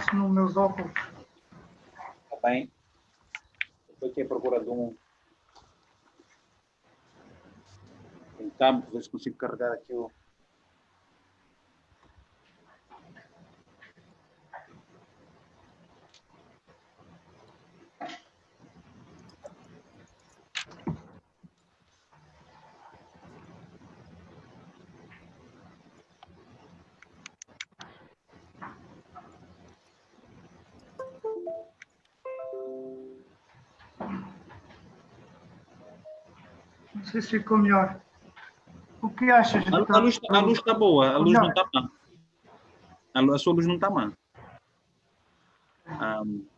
isso nos meus óculos. Está bem? Estou aqui à procura de um cabo, ver se consigo carregar aqui o... Não sei se ficou melhor. O que achas? A luz está boa, a luz não está má. A sua luz não está má.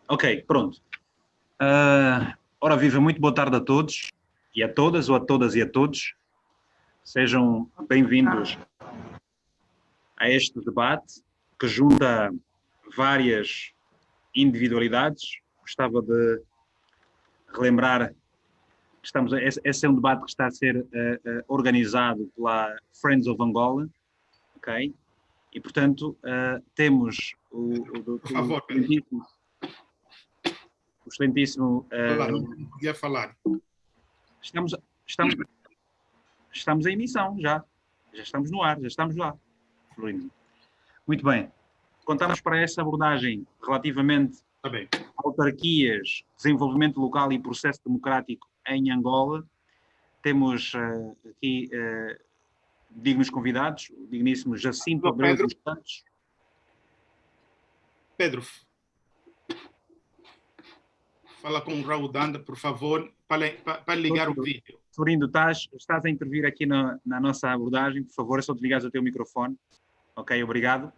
Ok, pronto. Ora viva, muito boa tarde a todos e a todas, ou a todas e a todos. Sejam bem-vindos a este debate que junta várias individualidades. Gostava de relembrar que esse é um debate que está a ser organizado pela Friends of Angola, ok? E, portanto, temos o excelentíssimo... não podia falar. Estamos em emissão, já estamos no ar, já estamos lá, Florindo. Muito bem. Contamos para esta abordagem relativamente a autarquias, desenvolvimento local e processo democrático em Angola. Temos aqui dignos convidados, o digníssimo Jacinto Abreu dos Santos. Pedro, fala com o Raul Danda, por favor, para ligar o vídeo. Florindo, estás a intervir aqui na nossa abordagem, por favor, é só desligares o teu microfone. Ok, obrigado.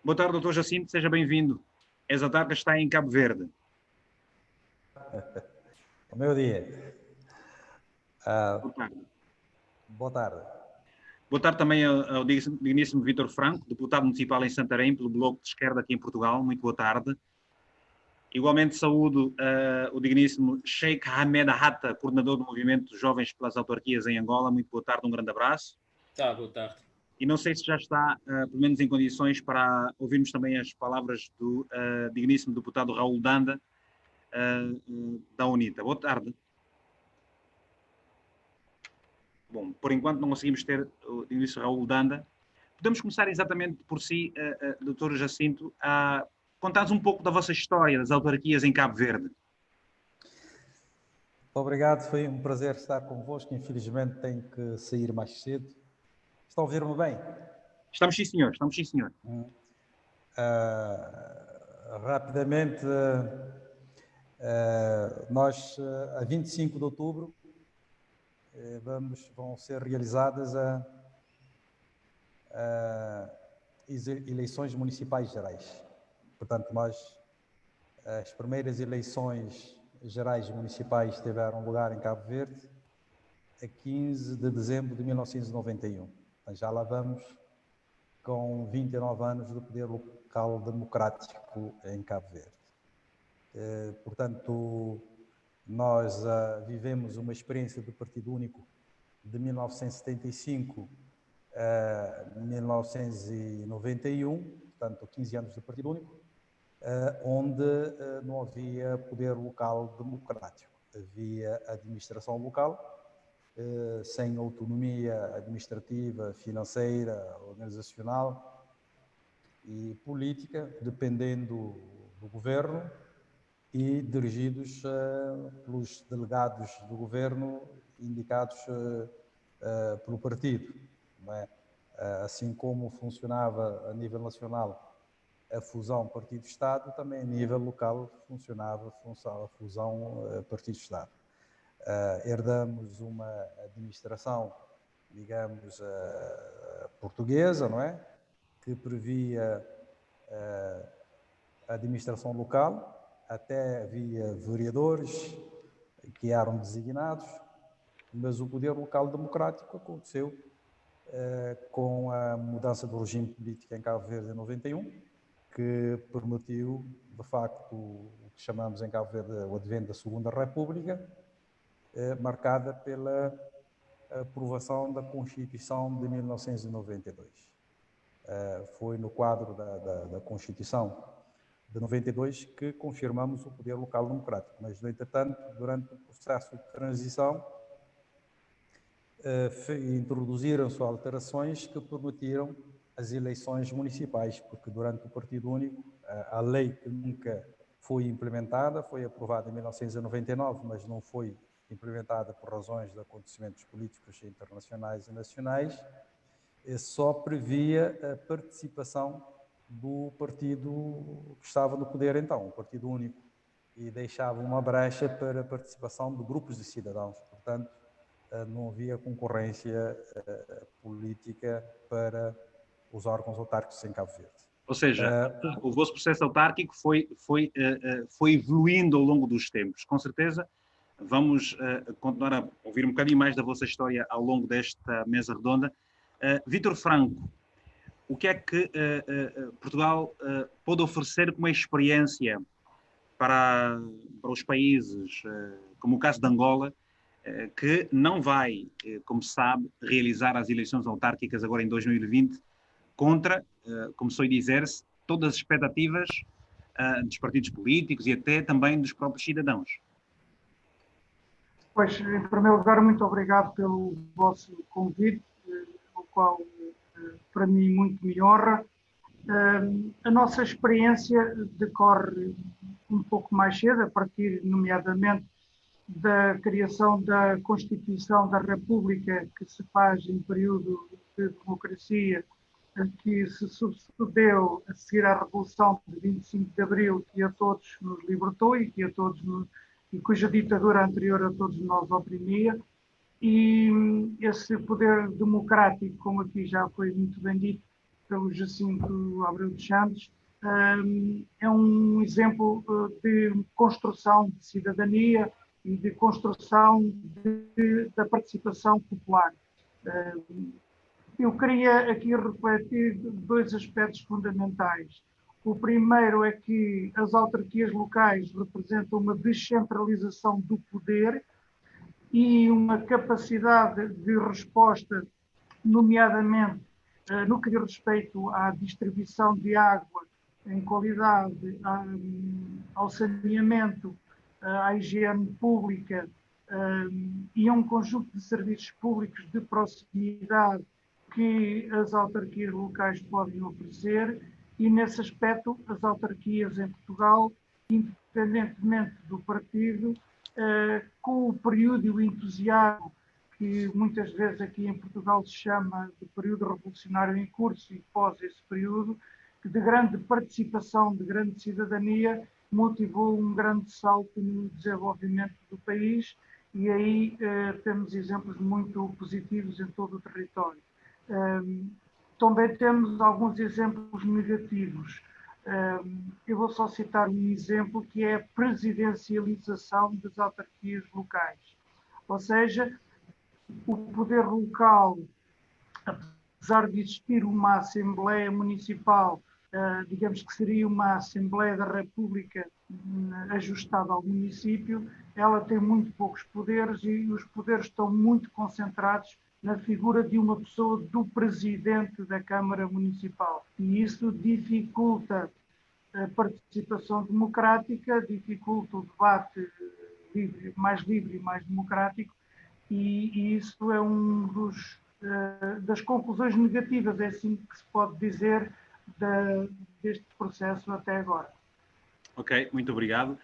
Boa tarde, doutor Jacinto, seja bem-vindo. Essa autarca está em Cabo Verde. O meu dia. Boa tarde. Boa tarde. Boa tarde também ao digníssimo Vítor Franco, deputado municipal em Santarém, pelo Bloco de Esquerda aqui em Portugal. Muito boa tarde. Igualmente saúdo o digníssimo Sheikh Ahmed Hatta, coordenador do Movimento Jovens pelas Autarquias em Angola. Muito boa tarde, um grande abraço. Tá, boa tarde. E não sei se já está, pelo menos em condições, para ouvirmos também as palavras do digníssimo deputado Raul Danda, da UNITA. Boa tarde. Bom, por enquanto não conseguimos ter o digníssimo Raul Danda. Podemos começar exatamente por si, doutor Jacinto, a contar-nos um pouco da vossa história das autarquias em Cabo Verde. Obrigado, foi um prazer estar convosco. Infelizmente tenho que sair mais cedo. Estão a ouvir-me bem? Estamos sim, senhor. Estamos sim, senhor. Rapidamente, nós, a 25 de outubro, vão ser realizadas eleições municipais gerais. Portanto, as primeiras eleições gerais municipais tiveram lugar em Cabo Verde a 15 de dezembro de 1991. Já lá vamos com 29 anos do poder local democrático em Cabo Verde. Portanto, nós vivemos uma experiência do Partido Único de 1975 a 1991, portanto 15 anos do Partido Único, onde não havia poder local democrático. Havia administração local, sem autonomia administrativa, financeira, organizacional e política, dependendo do governo e dirigidos pelos delegados do governo indicados pelo partido. Não é? Assim como funcionava a nível nacional a fusão partido-Estado, também a nível local funcionava a fusão partido-Estado. Herdamos uma administração, digamos, portuguesa, não é? Que previa a administração local, até havia vereadores que eram designados, mas o poder local democrático aconteceu com a mudança do regime político em Cabo Verde em 91, que permitiu, de facto, o que chamamos em Cabo Verde o advento da Segunda República, marcada pela aprovação da Constituição de 1992. Foi no quadro da Constituição de 92 que confirmamos o poder local democrático. Mas, no entretanto, durante o processo de transição, introduziram-se alterações que permitiram as eleições municipais, porque durante o Partido Único, a lei que nunca foi implementada, foi aprovada em 1999, mas não foi implementada por razões de acontecimentos políticos internacionais e nacionais, só previa a participação do partido que estava no poder então, o Partido Único, e deixava uma brecha para a participação de grupos de cidadãos. Portanto, não havia concorrência política para os órgãos autárquicos em Cabo Verde. Ou seja, o vosso processo autárquico foi evoluindo ao longo dos tempos. Com certeza, vamos continuar a ouvir um bocadinho mais da vossa história ao longo desta mesa redonda. Vítor Franco, o que é que Portugal pode oferecer como experiência para os países, como o caso de Angola, que não vai, como se sabe, realizar as eleições autárquicas agora em 2020, contra, começou a dizer-se, todas as expectativas dos partidos políticos e até também dos próprios cidadãos? Pois, em primeiro lugar, muito obrigado pelo vosso convite, o qual, para mim, muito me honra. A nossa experiência decorre um pouco mais cedo, a partir, nomeadamente, da criação da Constituição da República, que se faz em período de democracia, que se sucedeu a seguir à Revolução de 25 de Abril, que a todos nos libertou e que a todos e cuja ditadura anterior a todos nós oprimia. E esse poder democrático, como aqui já foi muito bem dito pelo Jacinto Abreu dos Santos, é um exemplo de construção de cidadania e de construção da participação popular. Eu queria aqui refletir dois aspectos fundamentais. O primeiro é que as autarquias locais representam uma descentralização do poder e uma capacidade de resposta, nomeadamente no que diz respeito à distribuição de água em qualidade, ao saneamento, à higiene pública e a um conjunto de serviços públicos de proximidade que as autarquias locais podem oferecer, e nesse aspecto as autarquias em Portugal, independentemente do partido, com o período e o entusiasmo que muitas vezes aqui em Portugal se chama de período revolucionário em curso e pós esse período, que de grande participação, de grande cidadania, motivou um grande salto no desenvolvimento do país, e aí temos exemplos muito positivos em todo o território. Também temos alguns exemplos negativos. Eu vou só citar um exemplo, que é a presidencialização das autarquias locais. Ou seja, o poder local, apesar de existir uma Assembleia Municipal, digamos que seria uma Assembleia da República ajustada ao município, ela tem muito poucos poderes e os poderes estão muito concentrados na figura de uma pessoa, do presidente da Câmara Municipal. E isso dificulta a participação democrática, dificulta o debate mais livre e mais democrático, e isso é das conclusões negativas, é assim que se pode dizer, deste processo até agora. Ok, muito obrigado.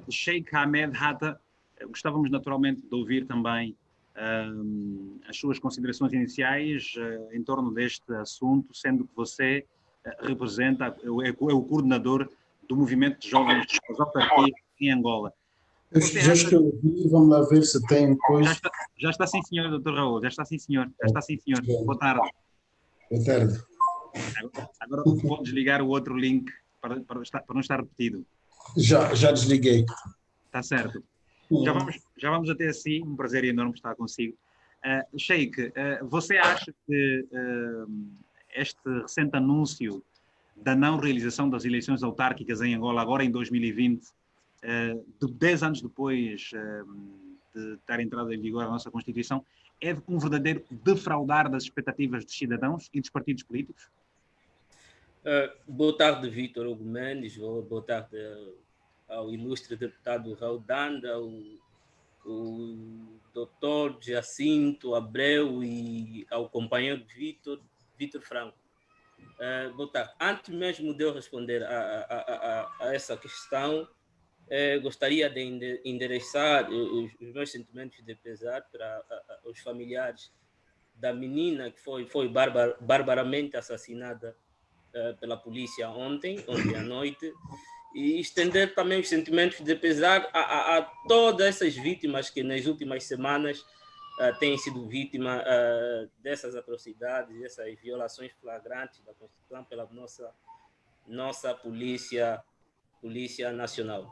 Sheikh Ahmed Hatta, gostávamos naturalmente de ouvir também as suas considerações iniciais em torno deste assunto, sendo que você representa, é o coordenador do movimento de jovens das autarquias em Angola. Eu já estou a ouvir, vamos lá ver se tem coisa. Já está sim, senhor, Dr. Raul, já está sim, senhor. Já está sim, senhor. Boa tarde. Boa tarde. Agora vou desligar o outro link para não estar repetido. Já desliguei. Está certo. Já vamos até assim, um prazer enorme estar consigo. Sheikh, você acha que este recente anúncio da não realização das eleições autárquicas em Angola, agora em 2020, 10 anos depois de ter entrado em vigor a nossa Constituição, é um verdadeiro defraudar das expectativas dos cidadãos e dos partidos políticos? Boa tarde, Vítor Hugo Mendes. Boa tarde ao ilustre deputado Raul Danda, o doutor Jacinto Abreu e ao companheiro Vítor Franco. Boa tarde. Antes mesmo de eu responder a essa questão, gostaria de endereçar os meus sentimentos de pesar para os familiares da menina que foi barbaramente assassinada pela polícia ontem à noite, e estender também os sentimentos de pesar a todas essas vítimas que nas últimas semanas têm sido vítimas dessas atrocidades, dessas violações flagrantes da Constituição pela nossa Polícia Nacional.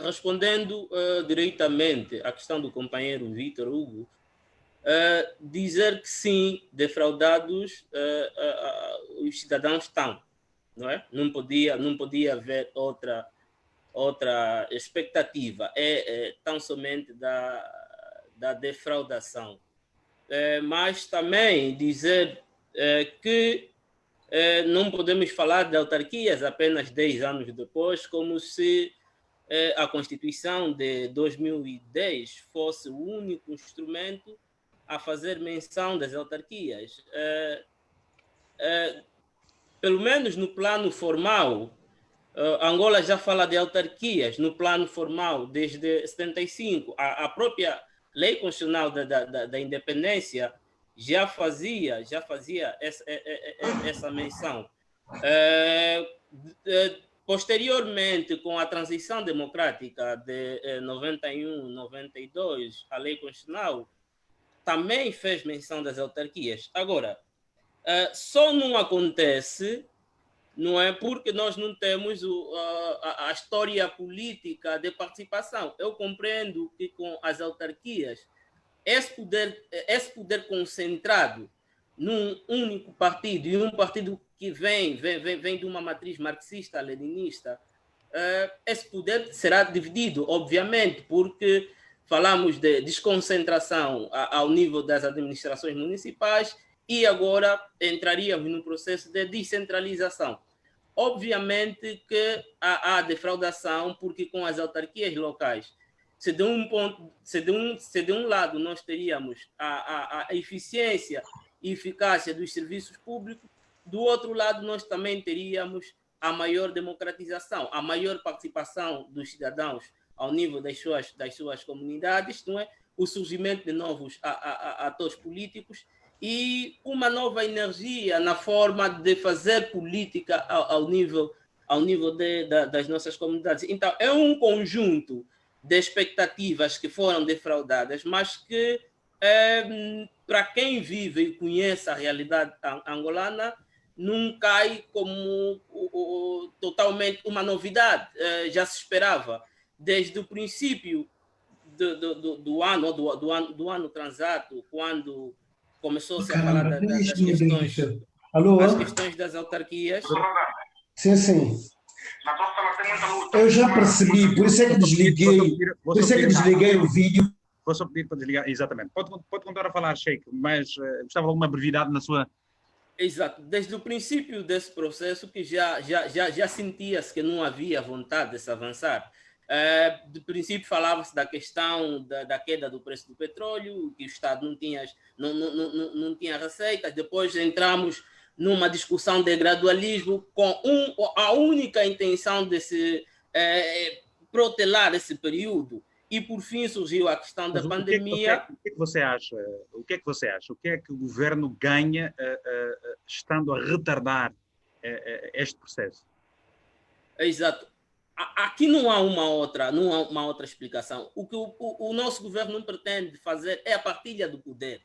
Respondendo diretamente à questão do companheiro Vítor Hugo, dizer que sim, defraudados os cidadãos estão, não é? Não podia haver outra expectativa, tão somente da defraudação. Mas também dizer que não podemos falar de autarquias apenas 10 anos depois, como se a Constituição de 2010 fosse o único instrumento a fazer menção das autarquias. Pelo menos no plano formal, Angola já fala de autarquias no plano formal desde 75. A própria Lei Constitucional da Independência já fazia essa menção. Posteriormente, com a transição democrática de 91, 92, a Lei Constitucional também fez menção das autarquias. Agora, só não acontece, não é, porque nós não temos a história política de participação. Eu compreendo que com as autarquias, esse poder concentrado num único partido, e um partido que vem de uma matriz marxista-leninista, esse poder será dividido, obviamente, porque falamos de desconcentração ao nível das administrações municipais e agora entraríamos no processo de descentralização. Obviamente que há defraudação, porque com as autarquias locais, se de um lado nós teríamos a eficiência e eficácia dos serviços públicos, do outro lado nós também teríamos a maior democratização, a maior participação dos cidadãos ao nível das suas comunidades, não é? O surgimento de novos atores políticos e uma nova energia na forma de fazer política ao nível das nossas comunidades. Então, é um conjunto de expectativas que foram defraudadas, mas que, para quem vive e conhece a realidade angolana, não cai como totalmente uma novidade. Já se esperava desde o princípio do ano transato, quando começou-se a falar das questões das autarquias. Sim, sim. Eu já percebi, por isso é que desliguei o vídeo. Vou só pedir para desligar, exatamente. Pode continuar a falar, Sheikh, mas gostava de alguma brevidade na sua... Exato. Desde o princípio desse processo que já sentia-se que não havia vontade de se avançar. De princípio falava-se da questão da queda do preço do petróleo, que o Estado não tinha receitas. Depois entramos numa discussão de gradualismo com a única intenção de se protelar esse período. E, por fim, surgiu a questão da pandemia. O que é que você acha? O que é que o governo ganha estando a retardar este processo? Exato. Aqui não há uma outra explicação. O que o nosso governo não pretende fazer é a partilha do poder.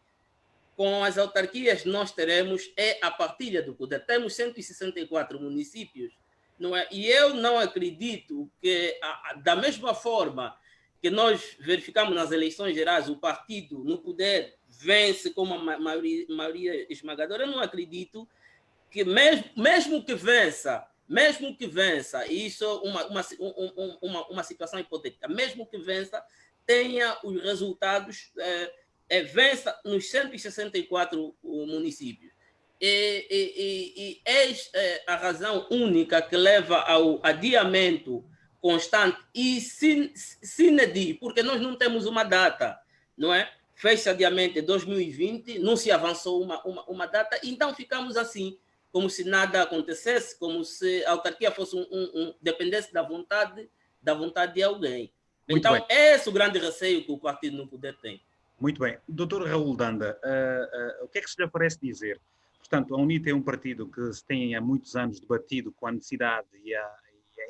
Com as autarquias, nós teremos a partilha do poder. Temos 164 municípios, não é? E eu não acredito que, da mesma forma que nós verificamos nas eleições gerais, o partido no poder vence com uma maioria esmagadora. Eu não acredito que, mesmo que vença, isso é uma situação hipotética, mesmo que vença, tenha os resultados, vença nos 164 municípios. E eis a razão única que leva ao adiamento constante e sine, porque nós não temos uma data, não é? Fez-se adiamento em 2020, não se avançou uma data, então ficamos assim, como se nada acontecesse, como se a autarquia fosse dependesse da vontade de alguém. Muito então, bem. esse é o grande receio que o partido no poder tem. Muito bem. Doutor Raul Danda, o que é que se lhe parece dizer? Portanto, a UNITA é um partido que se tem há muitos anos debatido com a necessidade e a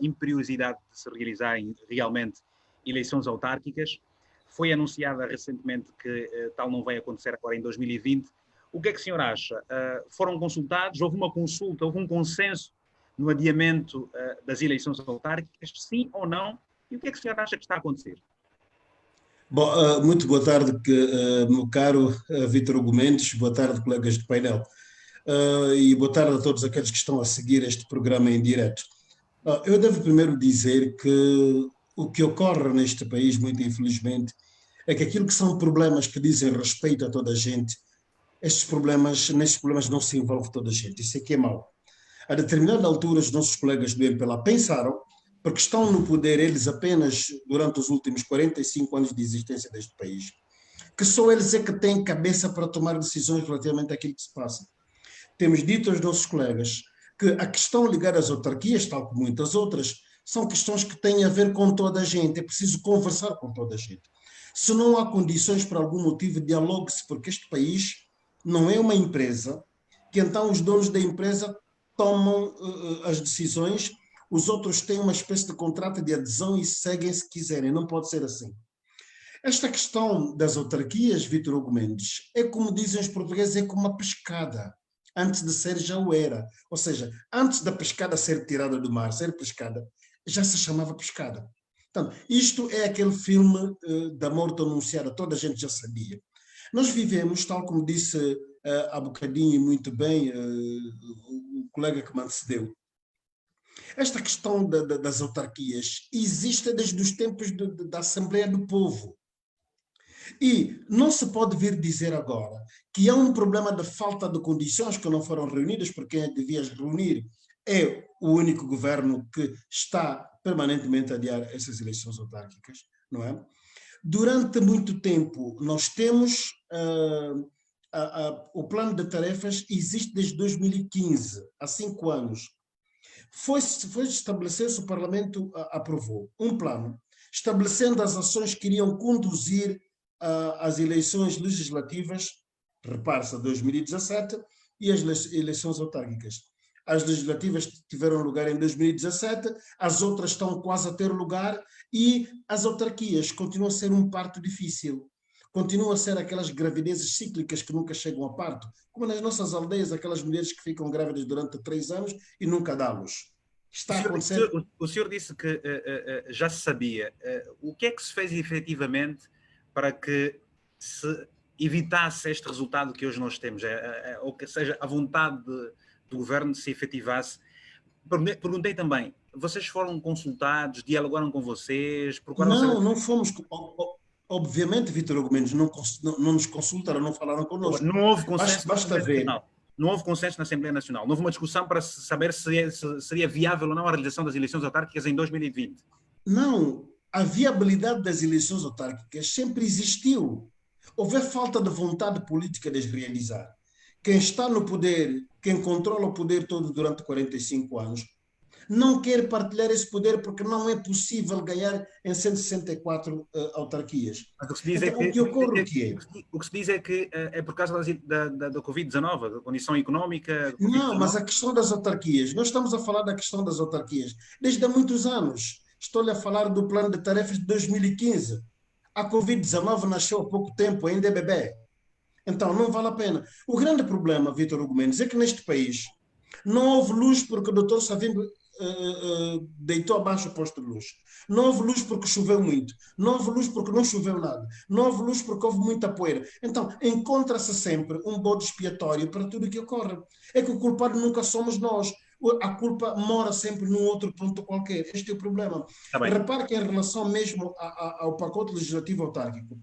imperiosidade de se realizarem realmente eleições autárquicas. Foi anunciada recentemente que tal não vai acontecer agora em 2020. O que é que o senhor acha? Foram consultados? Houve uma consulta? Houve um consenso no adiamento das eleições autárquicas? Sim ou não? E o que é que o senhor acha que está a acontecer? Bom, muito boa tarde, meu caro Vítor Hugo Mendes, boa tarde, colegas do painel, e boa tarde a todos aqueles que estão a seguir este programa em direto. Eu devo primeiro dizer que o que ocorre neste país, muito infelizmente, é que aquilo que são problemas que dizem respeito a toda a gente, nestes problemas não se envolve toda a gente, isso é que é mau. A determinada altura, os nossos colegas do MPLA pensaram, porque estão no poder eles apenas durante os últimos 45 anos de existência deste país, que só eles é que têm cabeça para tomar decisões relativamente àquilo que se passa. Temos dito aos nossos colegas que a questão ligada às autarquias, tal como muitas outras, são questões que têm a ver com toda a gente, é preciso conversar com toda a gente. Se não há condições, por algum motivo, dialogue-se, porque este país não é uma empresa, que então os donos da empresa tomam as decisões, os outros têm uma espécie de contrato de adesão e seguem se quiserem, não pode ser assim. Esta questão das autarquias, Vítor Hugo Mendes, é como dizem os portugueses, é como uma pescada. Antes de ser, já o era. Ou seja, antes da pescada ser tirada do mar, ser pescada, já se chamava pescada. Portanto, isto é aquele filme da morte anunciada, toda a gente já sabia. Nós vivemos, tal como disse há bocadinho muito bem o colega que me antecedeu, esta questão das autarquias existe desde os tempos da Assembleia do Povo. E não se pode vir dizer agora que há um problema de falta de condições que não foram reunidas, porque quem devia as reunir é o único governo que está permanentemente a adiar essas eleições autárquicas, não é? Durante muito tempo, nós temos o plano de tarefas existe desde 2015, há 5 anos. Foi estabelecer-se, o Parlamento aprovou um plano, estabelecendo as ações que iriam conduzir às eleições legislativas, repare-se, 2017, e as eleições autárquicas. As legislativas tiveram lugar em 2017, as outras estão quase a ter lugar, e as autarquias continuam a ser um parto difícil. Continuam a ser aquelas gravidezes cíclicas que nunca chegam a parto, como nas nossas aldeias, aquelas mulheres que ficam grávidas durante 3 anos e nunca dá luz. Está a acontecer... O senhor disse que já se sabia. O que é que se fez efetivamente para que se evitasse este resultado que hoje nós temos? Ou que seja, a vontade do governo se efetivasse? Perguntei também, vocês foram consultados, dialogaram com vocês? Não fomos... Obviamente, Vítor Hugo Mendes, não nos consultaram, não falaram connosco. Não houve consenso basta ver. Não houve consenso na Assembleia Nacional. Não houve uma discussão para saber se seria viável ou não a realização das eleições autárquicas em 2020. Não. A viabilidade das eleições autárquicas sempre existiu. Houve falta de vontade política de as realizar. Quem está no poder, quem controla o poder todo durante 45 anos, não quer partilhar esse poder porque não é possível ganhar em 164 autarquias. Mas o que se diz então, é que, o que se diz é que é por causa da Covid-19, da condição económica. Não, mas a questão das autarquias, nós estamos a falar da questão das autarquias desde há muitos anos. Estou-lhe a falar do plano de tarefas de 2015. A Covid-19 nasceu há pouco tempo, ainda é bebê. Então, não vale a pena. O grande problema, Vítor Hugo Mendes, é que neste país não houve luz porque o doutor Savimbi deitou abaixo o posto de luz. Não houve luz porque choveu muito. Não houve luz porque não choveu nada. Não houve luz porque houve muita poeira. Então, encontra-se sempre um bode expiatório para tudo o que ocorre. É que o culpado nunca somos nós. A culpa mora sempre num outro ponto qualquer. Este é o problema. Repare que em relação mesmo ao pacote legislativo autárquico,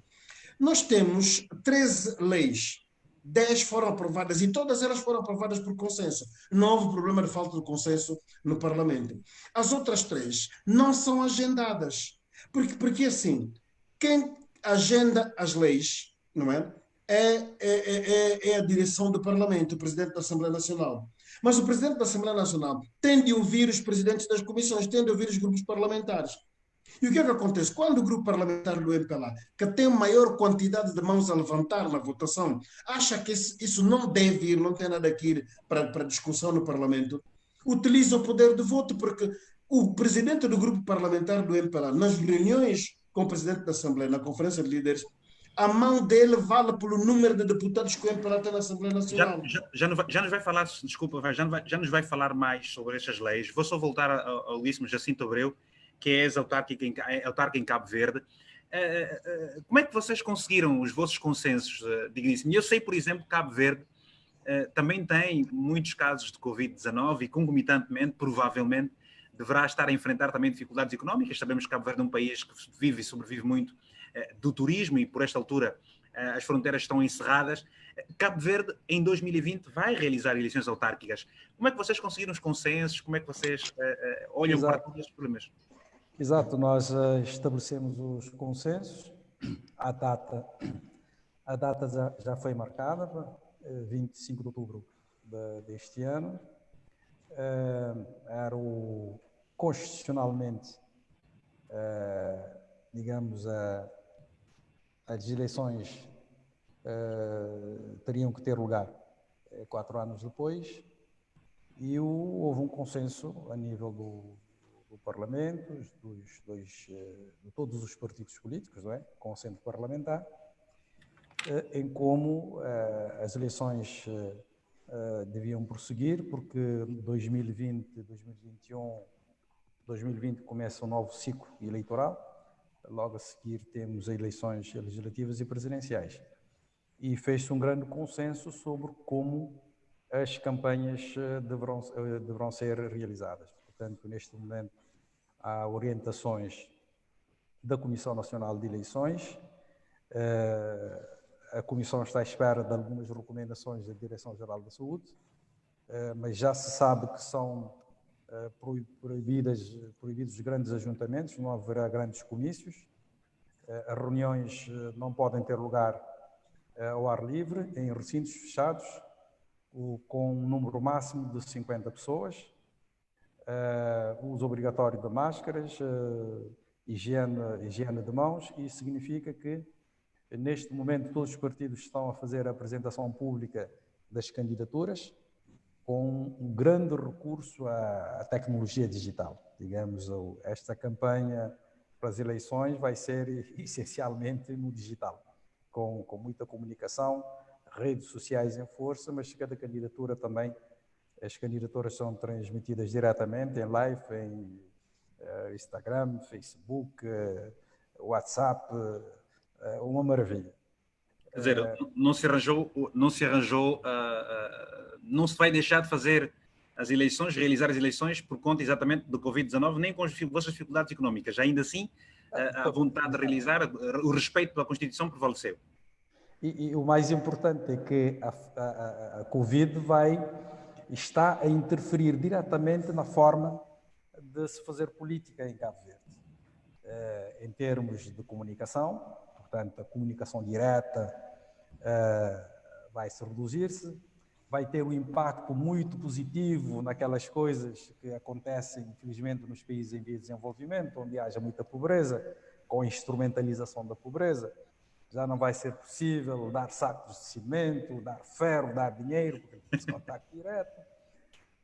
nós temos 13 leis 10 foram aprovadas e todas elas foram aprovadas por consenso. Não houve problema de falta de consenso no Parlamento. As outras 3 não são agendadas. Porque assim, quem agenda as leis, não é? É a direção do Parlamento, o Presidente da Assembleia Nacional. Mas o Presidente da Assembleia Nacional tem de ouvir os presidentes das comissões, tem de ouvir os grupos parlamentares. E o que é que acontece? Quando o grupo parlamentar do MPLA, que tem maior quantidade de mãos a levantar na votação, acha que isso não deve ir, não tem nada que ir para discussão no Parlamento, utiliza o poder de voto, porque o presidente do grupo parlamentar do MPLA, nas reuniões com o presidente da Assembleia, na Conferência de Líderes, a mão dele vale pelo número de deputados que o MPLA tem na Assembleia Nacional. Já nos vai falar, desculpa, já nos vai falar mais sobre estas leis. Vou só voltar ao Ilíssimo Jacinto Abreu, que é autarca em Cabo Verde. Como é que vocês conseguiram os vossos consensos, digníssimo? Eu sei, por exemplo, que Cabo Verde também tem muitos casos de Covid-19 e, concomitantemente, provavelmente, deverá estar a enfrentar também dificuldades económicas. Sabemos que Cabo Verde é um país que vive e sobrevive muito do turismo e, por esta altura, as fronteiras estão encerradas. Cabo Verde, em 2020, vai realizar eleições autárquicas. Como é que vocês conseguiram os consensos? Como é que vocês olham para todos estes problemas? Exato, nós estabelecemos os consensos, a data já foi marcada para 25 de outubro deste ano, era constitucionalmente, digamos, as eleições teriam que ter lugar 4 anos depois, e houve um consenso a nível do Parlamento, de todos os partidos políticos, não é? Com assento parlamentar, em como as eleições deviam prosseguir, porque 2020, 2021, 2020 começa um novo ciclo eleitoral, logo a seguir temos eleições legislativas e presidenciais. E fez-se um grande consenso sobre como as campanhas deverão ser realizadas. Portanto, neste momento, há orientações da Comissão Nacional de Eleições. A Comissão está à espera de algumas recomendações da Direção-Geral da Saúde, mas já se sabe que são proibidos os grandes ajuntamentos, não haverá grandes comícios. As reuniões não podem ter lugar ao ar livre, em recintos fechados, com um número máximo de 50 pessoas. Uso obrigatório de máscaras, higiene de mãos, e isso significa que, neste momento, todos os partidos estão a fazer a apresentação pública das candidaturas com um grande recurso à tecnologia digital. Digamos, esta campanha para as eleições vai ser essencialmente no digital, com muita comunicação, redes sociais em força, mas cada candidatura também. As candidaturas são transmitidas diretamente em live, em Instagram, Facebook, WhatsApp, uma maravilha. Quer dizer, não se vai deixar de fazer realizar as eleições por conta exatamente do Covid-19, nem com as vossas dificuldades económicas. Ainda assim, a vontade de realizar, o respeito pela Constituição prevaleceu. E o mais importante é que a Covid está a interferir diretamente na forma de se fazer política em Cabo Verde. Em termos de comunicação, portanto, a comunicação direta vai se reduzir-se, vai ter um impacto muito positivo naquelas coisas que acontecem, infelizmente, nos países em via de desenvolvimento, onde haja muita pobreza, com a instrumentalização da pobreza. Já não vai ser possível dar sacos de cimento, dar ferro, dar dinheiro, porque tem esse contacto direto.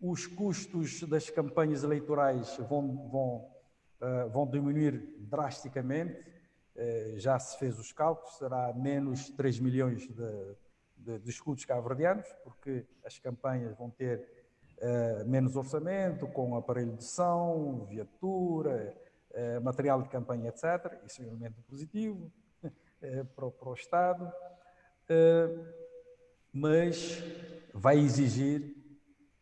Os custos das campanhas eleitorais vão diminuir drasticamente. Já se fez os cálculos, será menos 3 milhões de escudos cabo-verdianos, porque as campanhas vão ter menos orçamento, com aparelho de som, viatura, material de campanha, etc. Isso é um elemento positivo para o Estado, mas vai exigir,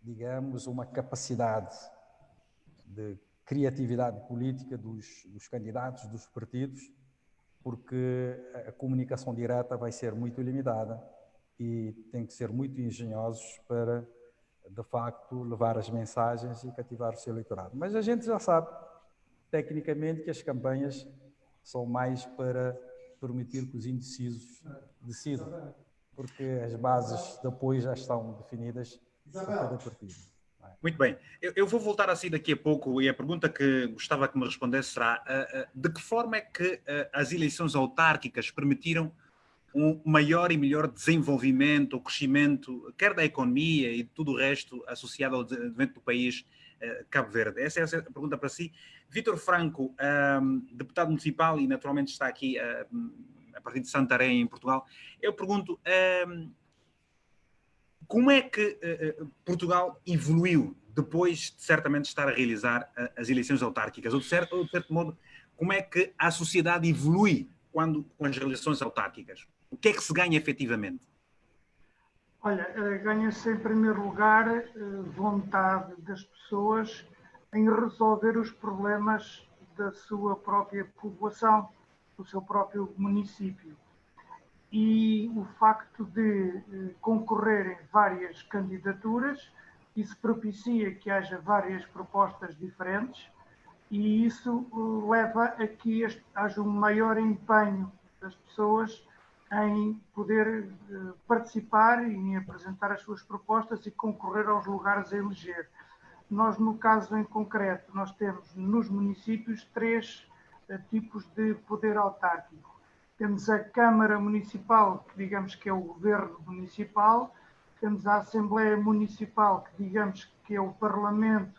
digamos, uma capacidade de criatividade política dos candidatos, dos partidos, porque a comunicação direta vai ser muito limitada e têm que ser muito engenhosos para, de facto, levar as mensagens e cativar o seu eleitorado. Mas a gente já sabe, tecnicamente, que as campanhas são mais para permitir que os indecisos decidam, porque as bases de apoio já estão definidas por cada partido. Muito bem. Eu vou voltar assim daqui a pouco e a pergunta que gostava que me respondesse será de que forma é que as eleições autárquicas permitiram um maior e melhor desenvolvimento, o crescimento, quer da economia e de tudo o resto associado ao desenvolvimento do país Cabo Verde? Essa é a pergunta para si. Vítor Franco, deputado municipal e naturalmente está aqui a partir de Santarém, em Portugal. Eu pergunto, como é que Portugal evoluiu depois de certamente estar a realizar as eleições autárquicas? Ou de certo modo, como é que a sociedade evolui com as eleições autárquicas? O que é que se ganha efetivamente? Olha, ganha-se em primeiro lugar vontade das pessoas em resolver os problemas da sua própria população, do seu próprio município. E o facto de concorrerem várias candidaturas, isso propicia que haja várias propostas diferentes e isso leva a que haja um maior empenho das pessoas em poder participar e em apresentar as suas propostas e concorrer aos lugares a eleger. Nós, no caso em concreto, nós temos nos municípios 3 tipos de poder autárquico. Temos a Câmara Municipal, que digamos que é o governo municipal, temos a Assembleia Municipal, que digamos que é o Parlamento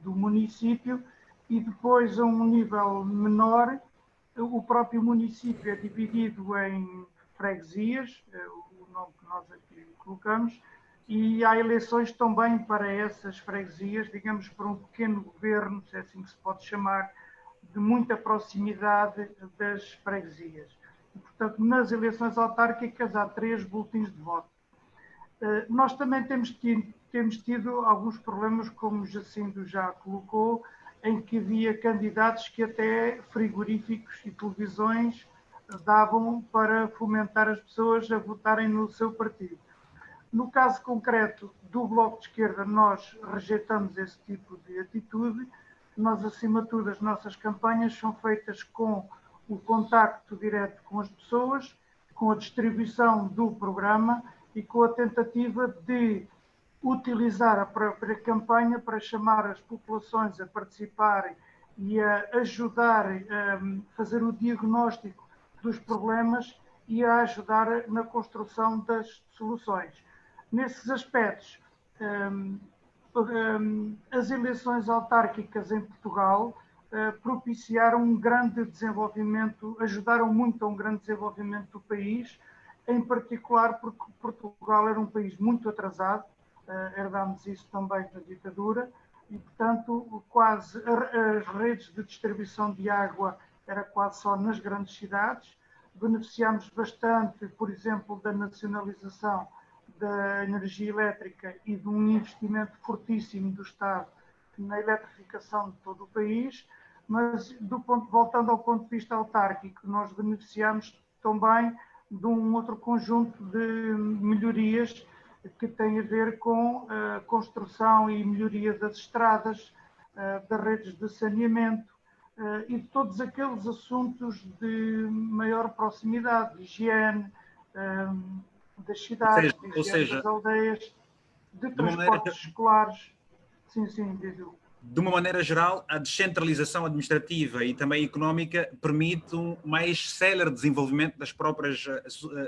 do município, e depois, a um nível menor, o próprio município é dividido em freguesias, o nome que nós aqui colocamos, e há eleições também para essas freguesias, digamos, para um pequeno governo, se é assim que se pode chamar, de muita proximidade das freguesias. E, portanto, nas eleições autárquicas há 3 boletins de voto. Nós também temos tido alguns problemas, como o Jacinto já colocou, em que havia candidatos que até frigoríficos e televisões davam para fomentar as pessoas a votarem no seu partido. No caso concreto do Bloco de Esquerda, nós rejeitamos esse tipo de atitude. Nós, acima de tudo, as nossas campanhas são feitas com o contacto direto com as pessoas, com a distribuição do programa e com a tentativa de utilizar a própria campanha para chamar as populações a participarem e a ajudar a fazer o diagnóstico dos problemas e a ajudar na construção das soluções. Nesses aspectos, as eleições autárquicas em Portugal propiciaram um grande desenvolvimento, ajudaram muito a um grande desenvolvimento do país, em particular porque Portugal era um país muito atrasado, herdámos isso também da ditadura, e, portanto, quase as redes de distribuição de água era quase só nas grandes cidades. Beneficiámos bastante, por exemplo, da nacionalização da energia elétrica e de um investimento fortíssimo do Estado na eletrificação de todo o país, mas voltando ao ponto de vista autárquico, nós beneficiamos também de um outro conjunto de melhorias que tem a ver com a construção e melhoria das estradas, das redes de saneamento e de todos aqueles assuntos de maior proximidade, de higiene das cidades, de higiene das aldeias, de transportes escolares. Sim, diz-o. De uma maneira geral, a descentralização administrativa e também económica permite um mais célere desenvolvimento das próprias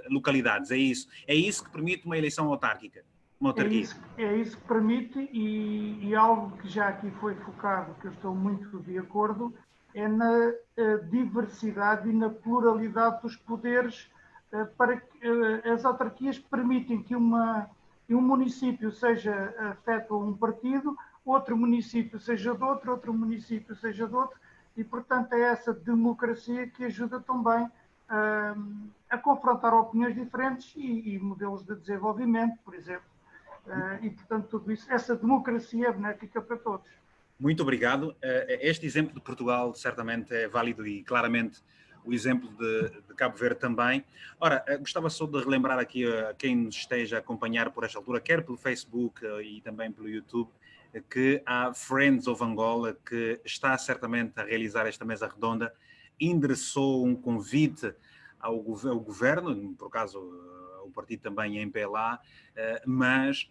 localidades. É isso. É isso que permite uma eleição autárquica. É isso que permite e algo que já aqui foi focado, que eu estou muito de acordo, é na diversidade e na pluralidade dos poderes para que as autarquias permitem que um município seja afeto a um partido, outro município seja de outro município seja de outro, e, portanto, é essa democracia que ajuda também a confrontar opiniões diferentes e modelos de desenvolvimento, por exemplo. E, portanto, tudo isso, essa democracia é benéfica para todos. Muito obrigado. Este exemplo de Portugal certamente é válido e claramente o exemplo de Cabo Verde também. Ora, gostava só de relembrar aqui a quem nos esteja a acompanhar por esta altura, quer pelo Facebook e também pelo YouTube, que a Friends of Angola, que está certamente a realizar esta mesa redonda, endereçou um convite ao governo, por acaso o partido também é MPLA, mas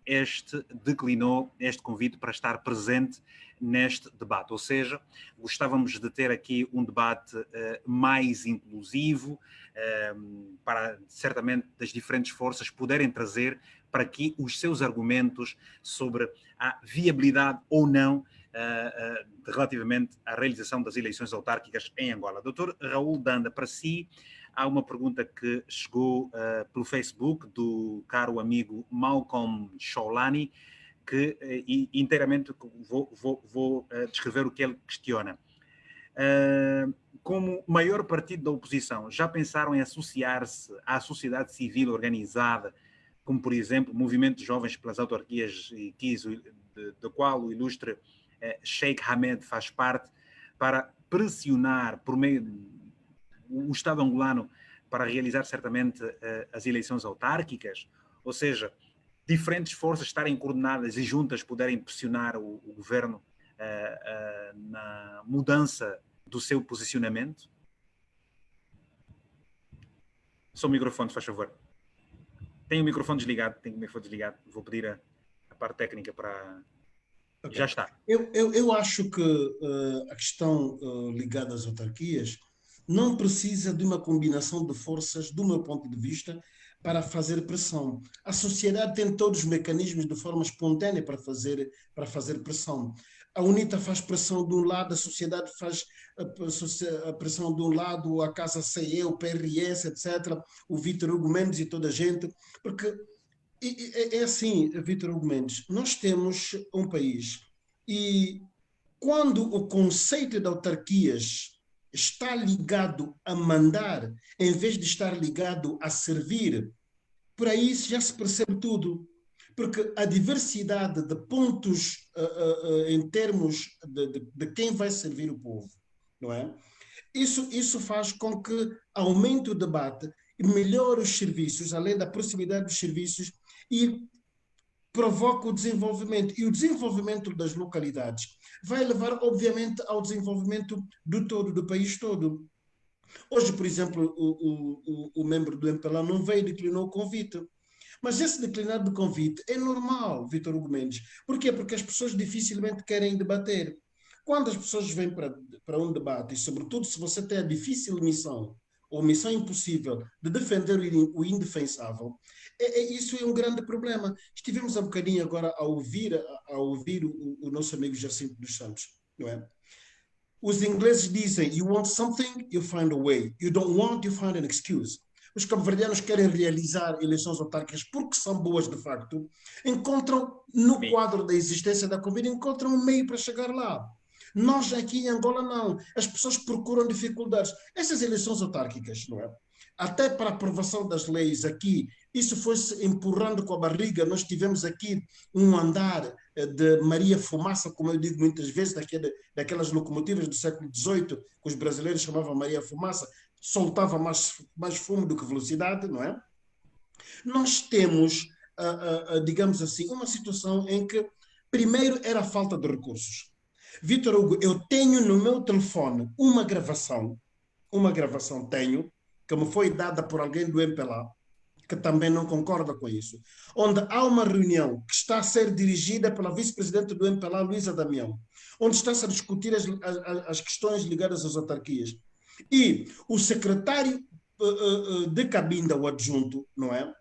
este declinou este convite para estar presente neste debate. Ou seja, gostávamos de ter aqui um debate mais inclusivo, para certamente das diferentes forças poderem trazer para aqui os seus argumentos sobre a viabilidade ou não relativamente à realização das eleições autárquicas em Angola. Dr. Raul Danda, para si, há uma pergunta que chegou pelo Facebook do caro amigo Malcolm Sholani, que inteiramente vou descrever o que ele questiona. Como maior partido da oposição, já pensaram em associar-se à sociedade civil organizada, como, por exemplo, o Movimento de Jovens pelas Autarquias, do qual o ilustre Sheikh Hamed faz parte, para pressionar por meio o Estado angolano para realizar certamente as eleições autárquicas? Ou seja, diferentes forças estarem coordenadas e juntas poderem pressionar o governo na mudança do seu posicionamento? Só o microfone, faz favor. Tem o microfone desligado, Vou pedir a parte técnica para... Okay. Já está. Eu acho que a questão ligada às autarquias não precisa de uma combinação de forças, do meu ponto de vista, para fazer pressão. A sociedade tem todos os mecanismos de forma espontânea para fazer pressão. A UNITA faz pressão de um lado, a sociedade faz a pressão de um lado, a Casa CE, o PRS, etc., o Vítor Hugo Mendes e toda a gente, porque é assim, Vítor Hugo Mendes, nós temos um país e quando o conceito de autarquias está ligado a mandar, em vez de estar ligado a servir, por aí já se percebe tudo. Porque a diversidade de pontos em termos de quem vai servir o povo, não é? Isso faz com que aumente o debate e melhore os serviços, além da proximidade dos serviços, e provoca o desenvolvimento. E o desenvolvimento das localidades vai levar, obviamente, ao desenvolvimento do país todo. Hoje, por exemplo, o membro do MPLA não veio e declinou o convite. Mas esse declinar de convite é normal, Vítor Hugo Mendes. Por quê? Porque as pessoas dificilmente querem debater. Quando as pessoas vêm para um debate, e sobretudo se você tem a difícil missão, ou missão impossível, de defender o indefensável, isso é um grande problema. Estivemos há bocadinho agora a ouvir o nosso amigo Jacinto dos Santos, não é? Os ingleses dizem, you want something, you find a way. You don't want, you find an excuse. Os cabo-verdianos querem realizar eleições autárquicas porque são boas de facto, encontram no quadro da existência da Covid, encontram um meio para chegar lá. Nós aqui em Angola não. As pessoas procuram dificuldades. Essas eleições autárquicas, não é? Até para a aprovação das leis aqui, isso foi-se empurrando com a barriga. Nós tivemos aqui um andar de Maria Fumaça, como eu digo muitas vezes, daquelas locomotivas do século XVIII, que os brasileiros chamavam Maria Fumaça, soltava mais fumo do que velocidade, não é? Nós temos, digamos assim, uma situação em que, primeiro, era a falta de recursos. Vítor Hugo, eu tenho no meu telefone uma gravação tenho, que me foi dada por alguém do MPLA, que também não concorda com isso, onde há uma reunião que está a ser dirigida pela vice-presidente do MPLA, Luísa Damião, onde está-se a discutir as questões ligadas às autarquias. E o secretário de Cabinda, o adjunto, não é?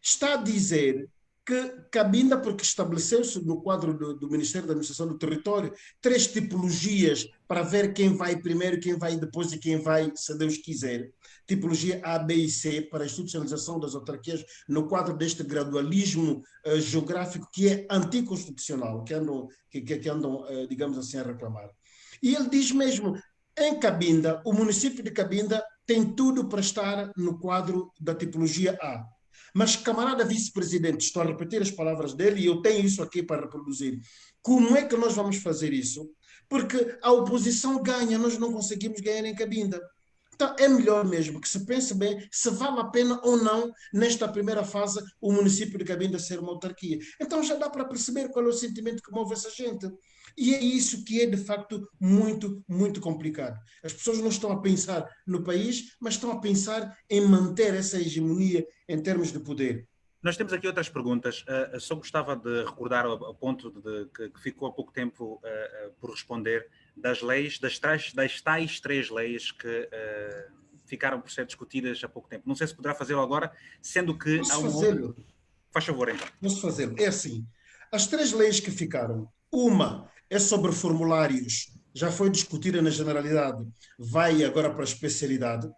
Está a dizer que Cabinda, porque estabeleceu-se no quadro do Ministério da Administração do Território 3 tipologias para ver quem vai primeiro, quem vai depois e quem vai, se Deus quiser. Tipologia A, B e C para a institucionalização das autarquias no quadro deste gradualismo geográfico que é anticonstitucional, que andam, digamos assim, a reclamar. E ele diz mesmo, em Cabinda, o município de Cabinda tem tudo para estar no quadro da tipologia A. Mas, camarada vice-presidente, estou a repetir as palavras dele e eu tenho isso aqui para reproduzir. Como é que nós vamos fazer isso? Porque a oposição ganha, nós não conseguimos ganhar em Cabinda. Então, é melhor mesmo que se pense bem se vale a pena ou não, nesta primeira fase, o município de Cabinda ser uma autarquia. Então, já dá para perceber qual é o sentimento que move essa gente. E é isso que é, de facto, muito, muito complicado. As pessoas não estão a pensar no país, mas estão a pensar em manter essa hegemonia em termos de poder. Nós temos aqui outras perguntas. Só gostava de recordar o ponto que ficou há pouco tempo por responder das leis, das tais 3 leis que ficaram por ser discutidas há pouco tempo. Não sei se poderá fazê-lo agora, sendo que há Posso uma outra... fazê-lo? Faz favor, então. Posso fazê-lo? É assim, as 3 leis que ficaram, uma é sobre formulários, já foi discutida na generalidade, vai agora para a especialidade.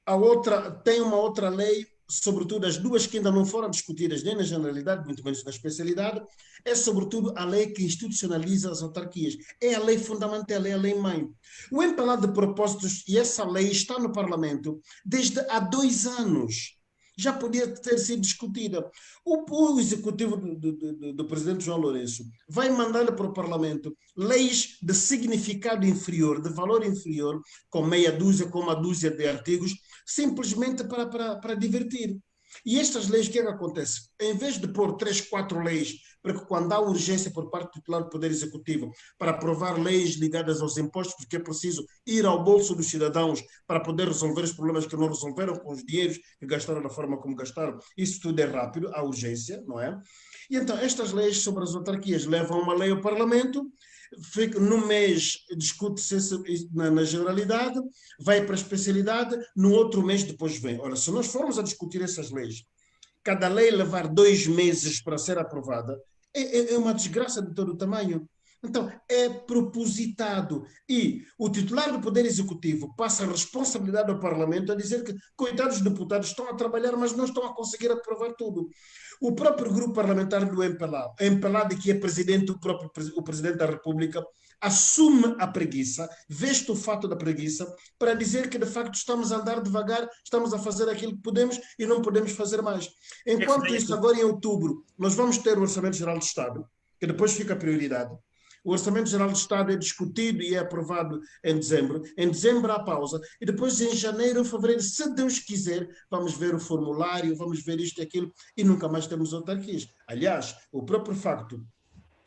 A outra tem uma outra lei, sobretudo as duas que ainda não foram discutidas nem na generalidade, muito menos na especialidade, é sobretudo a lei que institucionaliza as autarquias. É a lei fundamental, é a lei mãe. O empalado de propósitos, e essa lei está no Parlamento desde há 2 anos. Já podia ter sido discutida. O executivo do presidente João Lourenço vai mandar para o Parlamento leis de significado inferior, de valor inferior, com meia dúzia, com uma dúzia de artigos, simplesmente para divertir. E estas leis, o que é que acontece? Em vez de pôr 3, 4 leis, para que quando há urgência por parte do titular do Poder Executivo para aprovar leis ligadas aos impostos, porque é preciso ir ao bolso dos cidadãos para poder resolver os problemas que não resolveram com os dinheiros que gastaram da forma como gastaram, isso tudo é rápido, há urgência, não é? E então, estas leis sobre as autarquias levam uma lei ao Parlamento, no mês discute-se na generalidade, vai para a especialidade, no outro mês depois vem. Ora, se nós formos a discutir essas leis, cada lei levar 2 meses para ser aprovada, é uma desgraça de todo o tamanho. Então, é propositado. E o titular do Poder Executivo passa a responsabilidade ao Parlamento a dizer que, coitados deputados, estão a trabalhar, mas não estão a conseguir aprovar tudo. O próprio grupo parlamentar do MPLA, MPLA de que é presidente, o presidente da República, assume a preguiça, veste o fato da preguiça, para dizer que, de facto, estamos a andar devagar, estamos a fazer aquilo que podemos e não podemos fazer mais. Enquanto isso, agora em outubro, nós vamos ter o Orçamento Geral do Estado, que depois fica a prioridade. O Orçamento Geral do Estado é discutido e é aprovado em dezembro. Em dezembro há pausa. E depois em janeiro, fevereiro, se Deus quiser, vamos ver o formulário, vamos ver isto e aquilo, e nunca mais temos autarquias. Aliás, o próprio facto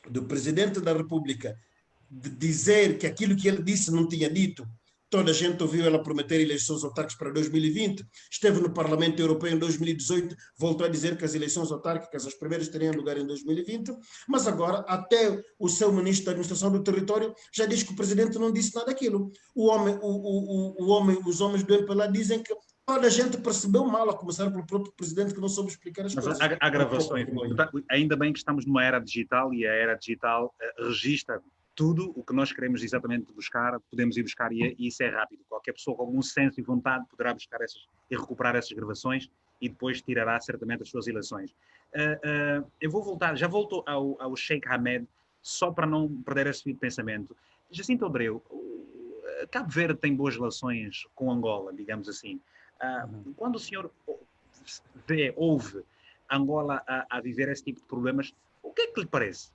do Presidente da República de dizer que aquilo que ele disse não tinha dito, toda a gente ouviu ela prometer eleições autárquicas para 2020, esteve no Parlamento Europeu em 2018, voltou a dizer que as eleições autárquicas, as primeiras, teriam lugar em 2020, mas agora até o seu ministro da Administração do Território já diz que o presidente não disse nada daquilo. Os homens do MPLA dizem que toda a gente percebeu mal, a começar pelo próprio presidente que não soube explicar as coisas. Há gravações. Ainda bem que estamos numa era digital e a era digital registra tudo o que nós queremos exatamente buscar, podemos ir buscar e isso é rápido. Qualquer pessoa com algum senso e vontade poderá buscar e recuperar essas gravações e depois tirará certamente as suas eleições. Eu vou voltar, já volto ao Sheikh Ahmed, só para não perder esse fio de pensamento. Jacinto Abreu, Cabo Verde tem boas relações com Angola, digamos assim. Quando o senhor ouve Angola a viver esse tipo de problemas, o que é que lhe parece?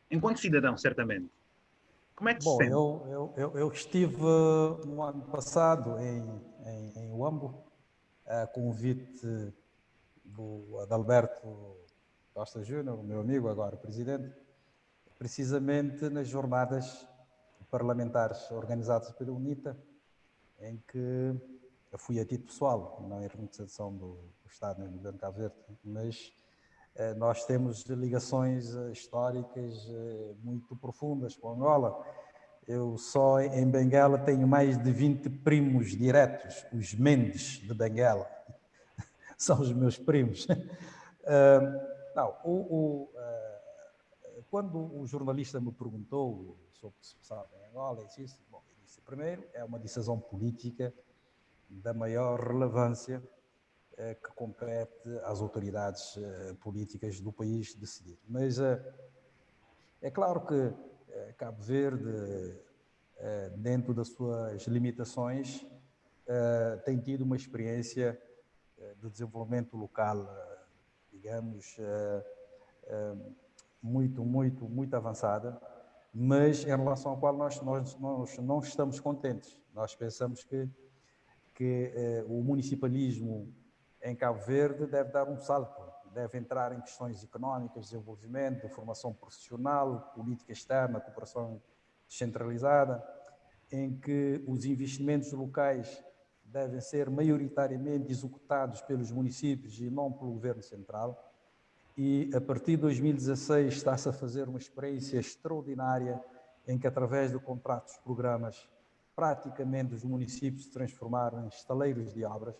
Enquanto cidadão, certamente. Como é que se sente? Eu estive no ano passado em Huambo, a convite do Adalberto Costa Júnior, o meu amigo, agora presidente, precisamente nas jornadas parlamentares organizadas pela UNITA, em que eu fui a título pessoal, não em representação do Estado nem do governo de Cabo Verde, mas nós temos ligações históricas muito profundas com Angola. Eu só em Benguela tenho mais de 20 primos diretos, os Mendes de Benguela, são os meus primos. Quando o jornalista me perguntou sobre o que se passava em Angola, eu disse, primeiro, é uma decisão política da maior relevância que compete às autoridades políticas do país decidir. Mas é claro que Cabo Verde, dentro das suas limitações, tem tido uma experiência de desenvolvimento local, digamos, muito avançada, mas em relação ao qual nós não estamos contentes. Nós pensamos que que o municipalismo em Cabo Verde deve dar um salto, deve entrar em questões económicas, desenvolvimento, formação profissional, política externa, cooperação descentralizada, em que os investimentos locais devem ser maioritariamente executados pelos municípios e não pelo governo central. E a partir de 2016 está-se a fazer uma experiência extraordinária em que, através de contratos, programas, praticamente os municípios se transformaram em estaleiros de obras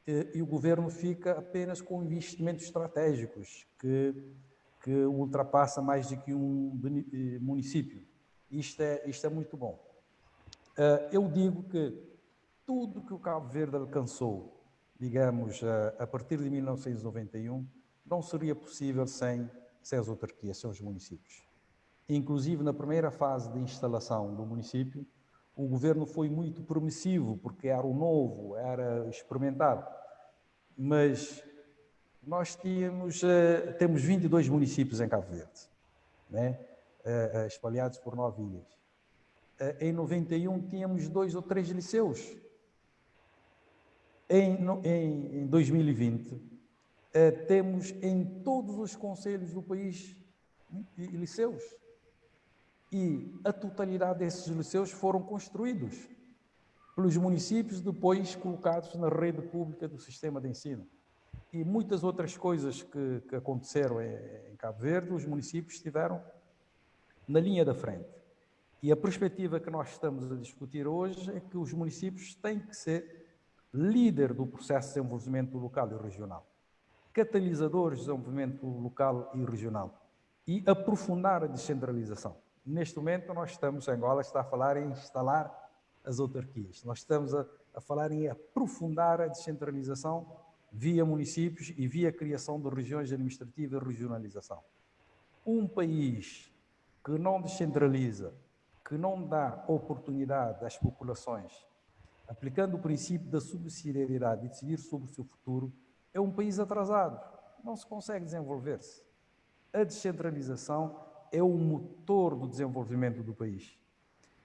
e o governo fica apenas com investimentos estratégicos que ultrapassa mais do que um município. Isto é muito bom. Eu digo que tudo que o Cabo Verde alcançou, digamos, a partir de 1991, não seria possível sem as autarquias, sem os municípios. Inclusive, na primeira fase de instalação do município, o governo foi muito permissivo, porque era o novo, era experimental. Mas nós temos 22 municípios em Cabo Verde, né? Espalhados por 9 ilhas. Em 91 tínhamos 2 ou 3 liceus. Em 2020, temos em todos os concelhos do país liceus. E a totalidade desses liceus foram construídos pelos municípios, depois colocados na rede pública do sistema de ensino. E muitas outras coisas que aconteceram em Cabo Verde, os municípios estiveram na linha da frente. E a perspectiva que nós estamos a discutir hoje é que os municípios têm que ser líder do processo de desenvolvimento local e regional, catalisadores de desenvolvimento local e regional e aprofundar a descentralização. Neste momento, nós estamos, Angola está a falar em instalar as autarquias. Nós estamos a falar em aprofundar a descentralização via municípios e via criação de regiões administrativas e regionalização. Um país que não descentraliza, que não dá oportunidade às populações, aplicando o princípio da subsidiariedade e decidir sobre o seu futuro, é um país atrasado, não se consegue desenvolver-se. A descentralização é o motor do desenvolvimento do país,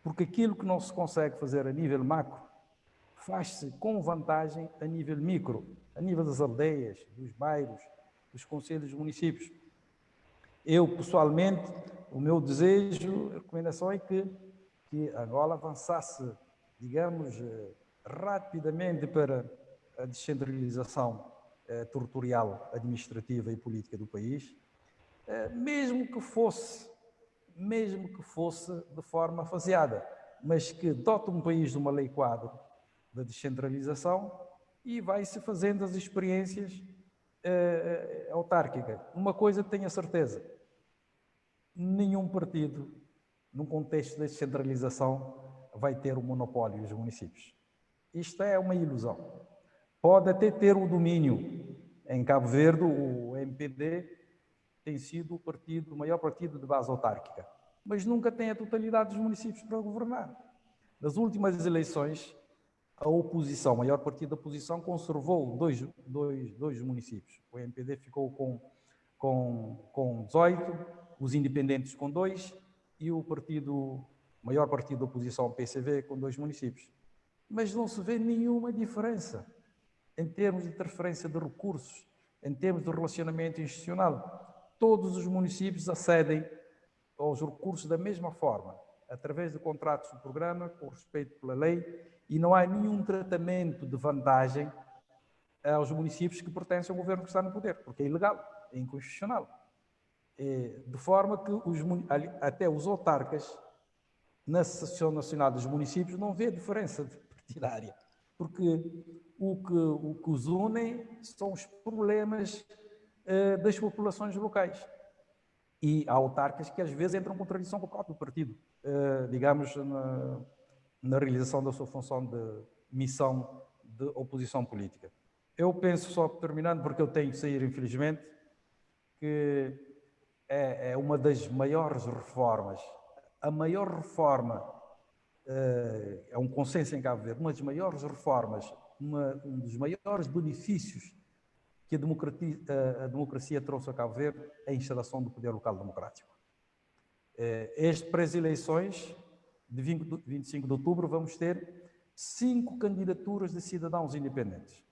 porque aquilo que não se consegue fazer a nível macro, faz-se com vantagem a nível micro, a nível das aldeias, dos bairros, dos concelhos, dos municípios. Eu, pessoalmente, o meu desejo, a recomendação é que Angola avançasse, digamos, rapidamente para a descentralização territorial, administrativa e política do país, mesmo que fosse de forma faseada, mas que dote um país de uma lei quadro da descentralização e vai-se fazendo as experiências autárquicas. Uma coisa tenho a certeza, nenhum partido, num contexto de descentralização, vai ter o monopólio dos municípios. Isto é uma ilusão. Pode até ter o domínio. Em Cabo Verde, o MPD tem sido o maior partido de base autárquica, mas nunca tem a totalidade dos municípios para governar. Nas últimas eleições, a oposição, o maior partido da oposição, conservou dois municípios. O MPD ficou com 18, os independentes com 2 e o maior partido da oposição, o PCV, com 2 municípios. Mas não se vê nenhuma diferença em termos de transferência de recursos, em termos de relacionamento institucional. Todos os municípios acedem aos recursos da mesma forma, através de contratos de programa, com respeito pela lei, e não há nenhum tratamento de vantagem aos municípios que pertencem ao governo que está no poder, porque é ilegal, é inconstitucional. De forma que até os autarcas, na Associação Nacional dos Municípios, não vê diferença partidária, porque o que os unem são os problemas das populações locais. E há autarcas que às vezes entram em contradição com o próprio partido, digamos, na realização da sua função de missão de oposição política. Eu penso, só terminando, porque eu tenho que sair, infelizmente, que é uma das maiores reformas, a maior reforma, é um consenso em Cabo Verde, uma das maiores reformas, um dos maiores benefícios que a democracia trouxe a Cabo Verde é a instalação do poder local democrático. Para as eleições de 25 de outubro vamos ter 5 candidaturas de cidadãos independentes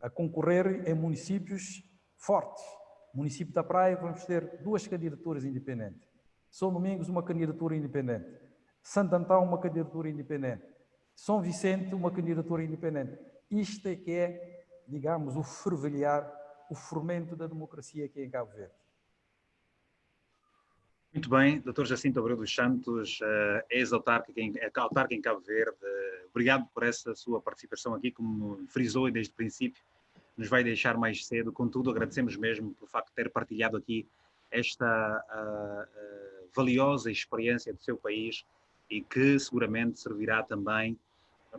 a concorrer em municípios fortes. Município da Praia, vamos ter 2 candidaturas independentes. São Domingos, uma candidatura independente. Santo Antão, uma candidatura independente. São Vicente, uma candidatura independente. Isto é que é, digamos, o fervilhar, o fermento da democracia aqui em Cabo Verde. Muito bem, Dr. Jacinto Abreu dos Santos, ex-autarca em Cabo Verde. Obrigado por essa sua participação aqui, como frisou desde o princípio, nos vai deixar mais cedo. Contudo, agradecemos mesmo pelo facto de ter partilhado aqui esta valiosa experiência do seu país e que seguramente servirá também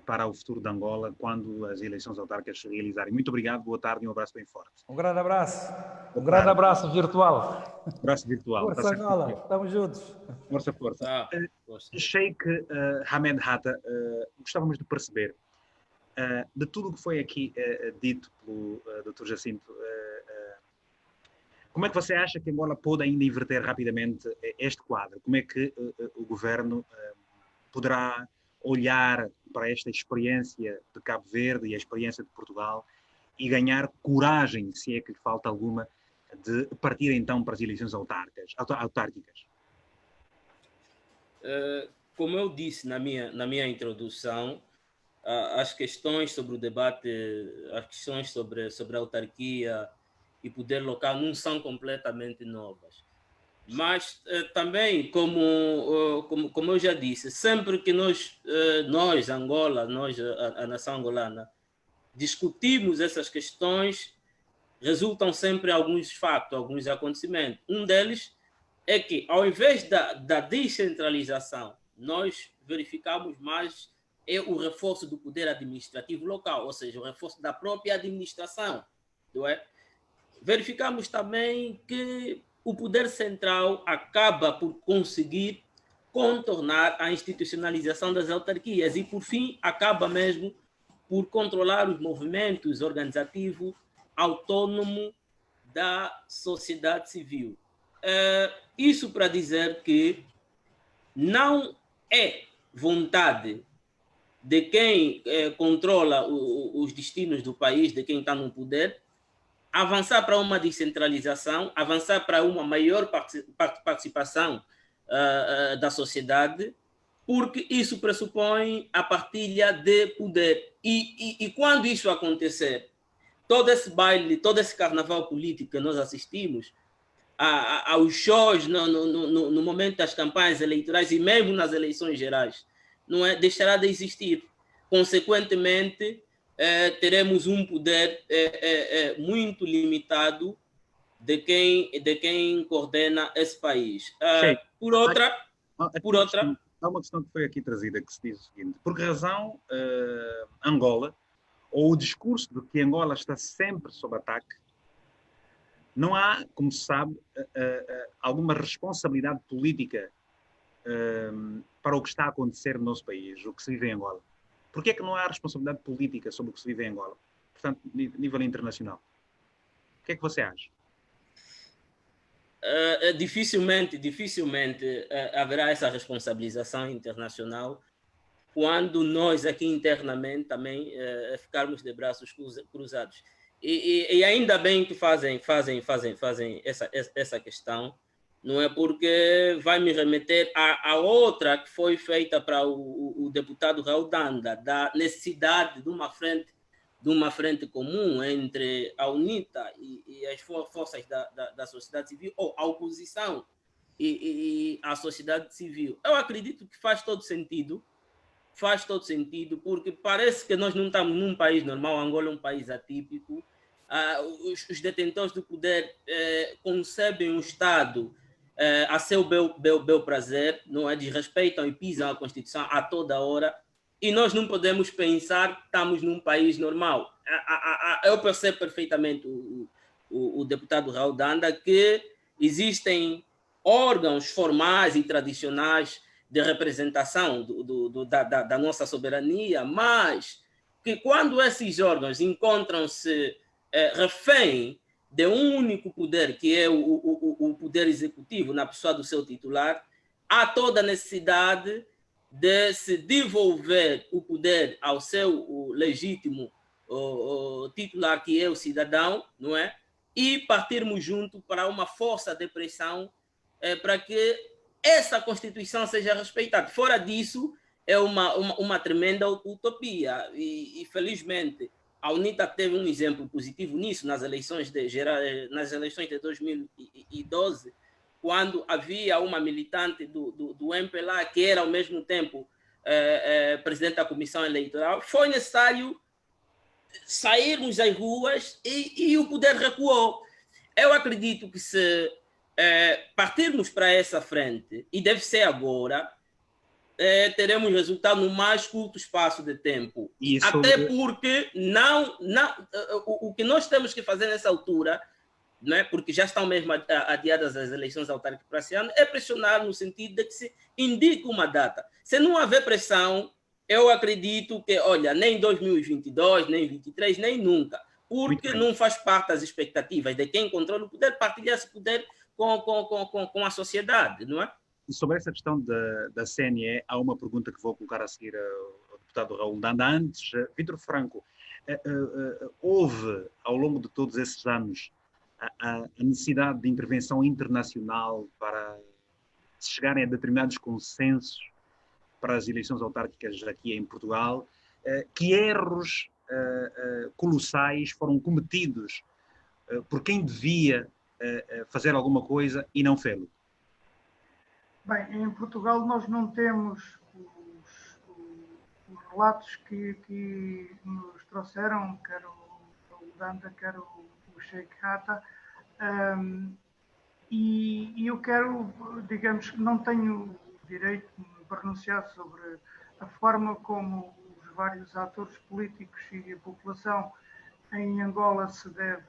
para o futuro de Angola quando as eleições autárquicas se realizarem. Muito obrigado, boa tarde e um abraço bem forte. Um grande abraço. Um grande abraço virtual. Abraço virtual. Força Angola, estamos juntos. Força, força. Sheikh Hamed Hatta, gostávamos de perceber, de tudo o que foi aqui dito pelo Dr. Jacinto, como é que você acha que Angola pode ainda inverter rapidamente este quadro? Como é que o governo poderá olhar para esta experiência de Cabo Verde e a experiência de Portugal e ganhar coragem, se é que lhe falta alguma, de partir então para as eleições autárquicas? Como eu disse na minha introdução, as questões sobre o debate, as questões sobre a autarquia e poder local não são completamente novas. Mas também, como eu já disse, sempre que nós Angola, a nação angolana, discutimos essas questões, resultam sempre alguns fatos, alguns acontecimentos. Um deles é que, ao invés da descentralização, nós verificamos mais o reforço do poder administrativo local, ou seja, o reforço da própria administração, não é? Verificamos também que o poder central acaba por conseguir contornar a institucionalização das autarquias e, por fim, acaba mesmo por controlar os movimentos organizativos autônomos da sociedade civil. Isso para dizer que não é vontade de quem controla os destinos do país, de quem está no poder, avançar para uma descentralização, avançar para uma maior participação da sociedade, porque isso pressupõe a partilha de poder. E quando isso acontecer, todo esse baile, todo esse carnaval político que nós assistimos, aos shows no momento das campanhas eleitorais e mesmo nas eleições gerais, não é, deixará de existir. Consequentemente, teremos um poder muito limitado de quem coordena esse país. Por outra... Há uma questão que foi aqui trazida que se diz o seguinte: por que razão Angola, ou o discurso de que Angola está sempre sob ataque, não há, como se sabe, alguma responsabilidade política para o que está a acontecer no nosso país, o que se vive em Angola? Por que é que não há responsabilidade política sobre o que se vive em Angola? Portanto, a nível internacional. O que é que você acha? Dificilmente haverá essa responsabilização internacional quando nós aqui internamente também ficarmos de braços cruzados. E ainda bem que fazem essa questão, não é? Porque vai me remeter a outra que foi feita para o deputado Raul Danda, da necessidade de uma frente comum entre a UNITA e as forças da sociedade civil, ou a oposição e a sociedade civil. Eu acredito que faz todo sentido, porque parece que nós não estamos num país normal. Angola é um país atípico. Os detentores do poder concebem o Estado a seu bel prazer, não é? Desrespeitam e pisam a Constituição a toda hora. E nós não podemos pensar que estamos num país normal. Eu percebo perfeitamente o deputado Raul Danda que existem órgãos formais e tradicionais de representação da nossa soberania, mas que quando esses órgãos encontram-se refém de um único poder, que é o poder executivo, na pessoa do seu titular, há toda a necessidade de se devolver o poder ao seu legítimo titular, que é o cidadão, não é? E partirmos junto para uma força de pressão para que essa Constituição seja respeitada. Fora disso, é uma tremenda utopia. E felizmente, a UNITA teve um exemplo positivo nisso nas eleições de 2012, quando havia uma militante do MPLA que era ao mesmo tempo presidente da Comissão Eleitoral. Foi necessário sairmos às ruas e o poder recuou. Eu acredito que se partirmos para essa frente, e deve ser agora, teremos resultado no mais curto espaço de tempo. Até porque o que nós temos que fazer nessa altura, né, porque já estão mesmo adiadas as eleições autárquicas para esse ano, é pressionar no sentido de que se indique uma data. Se não haver pressão, eu acredito que, olha, nem 2022, nem 2023, nem nunca, porque não faz parte das expectativas de quem controla o poder partilhar esse poder com a sociedade, não é? E sobre essa questão da CNE, há uma pergunta que vou colocar a seguir ao deputado Raul Danda. Antes, Vítor Franco, houve, ao longo de todos esses anos, a necessidade de intervenção internacional para se chegarem a determinados consensos para as eleições autárquicas aqui em Portugal? Que erros colossais foram cometidos por quem devia fazer alguma coisa e não fê-lo? Bem, em Portugal nós não temos os relatos que nos trouxeram, quer o Danda, quer o Sheikh Hatta, e eu quero, digamos, não tenho direito de me pronunciar sobre a forma como os vários atores políticos e a população em Angola se deve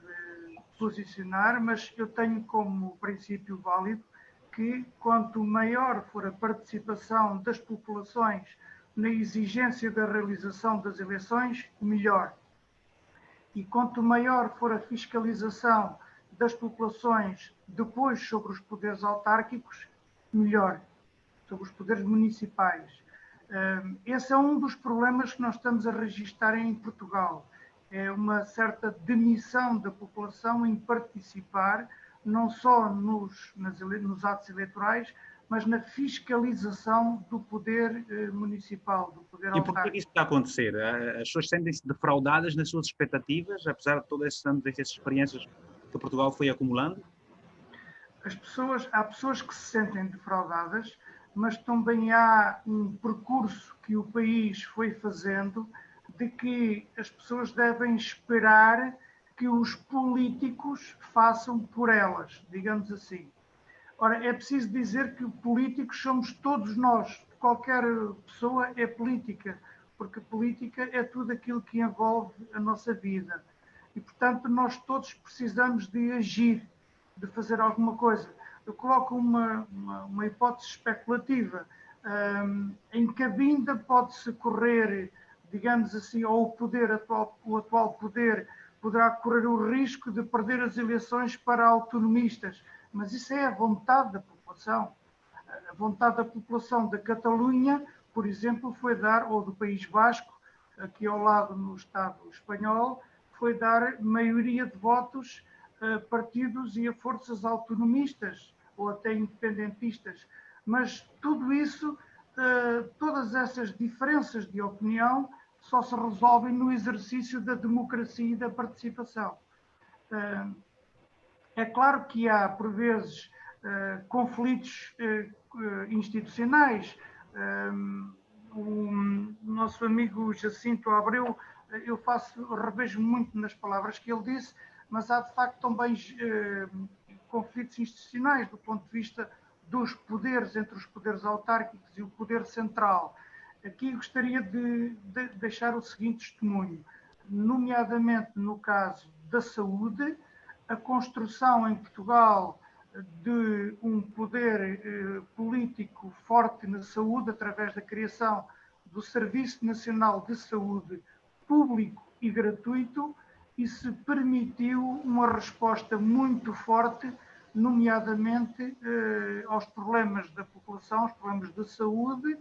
posicionar, mas eu tenho como princípio válido que quanto maior for a participação das populações na exigência da realização das eleições, melhor. E quanto maior for a fiscalização das populações depois sobre os poderes autárquicos, melhor, sobre os poderes municipais. Esse é um dos problemas que nós estamos a registrar em Portugal. É uma certa demissão da população em participar não só nos atos eleitorais, mas na fiscalização do poder municipal, do poder autárquico. E por que isso está a acontecer? As pessoas sentem-se defraudadas nas suas expectativas, apesar de todos esses anos, essas experiências que Portugal foi acumulando? Há pessoas que se sentem defraudadas, mas também há um percurso que o país foi fazendo de que as pessoas devem esperar que os políticos façam por elas, digamos assim. Ora, é preciso dizer que políticos somos todos nós. Qualquer pessoa é política, porque política é tudo aquilo que envolve a nossa vida. E, portanto, nós todos precisamos de agir, de fazer alguma coisa. Eu coloco uma hipótese especulativa. Em Cabinda pode-se correr, digamos assim, ou o atual poder poderá correr o risco de perder as eleições para autonomistas, mas isso é a vontade da população. A vontade da população da Catalunha, por exemplo, foi dar, ou do País Basco, aqui ao lado no Estado espanhol, foi dar maioria de votos a partidos e a forças autonomistas, ou até independentistas. Mas tudo isso, todas essas diferenças de opinião, só se resolvem no exercício da democracia e da participação. É claro que há, por vezes, conflitos institucionais. O nosso amigo Jacinto Abreu, eu revejo muito nas palavras que ele disse, mas há, de facto, também conflitos institucionais do ponto de vista dos poderes, entre os poderes autárquicos e o poder central. Aqui gostaria de deixar o seguinte testemunho, nomeadamente no caso da saúde, a construção em Portugal de um poder político forte na saúde, através da criação do Serviço Nacional de Saúde público e gratuito, isso permitiu uma resposta muito forte, nomeadamente aos problemas da população, aos problemas da saúde,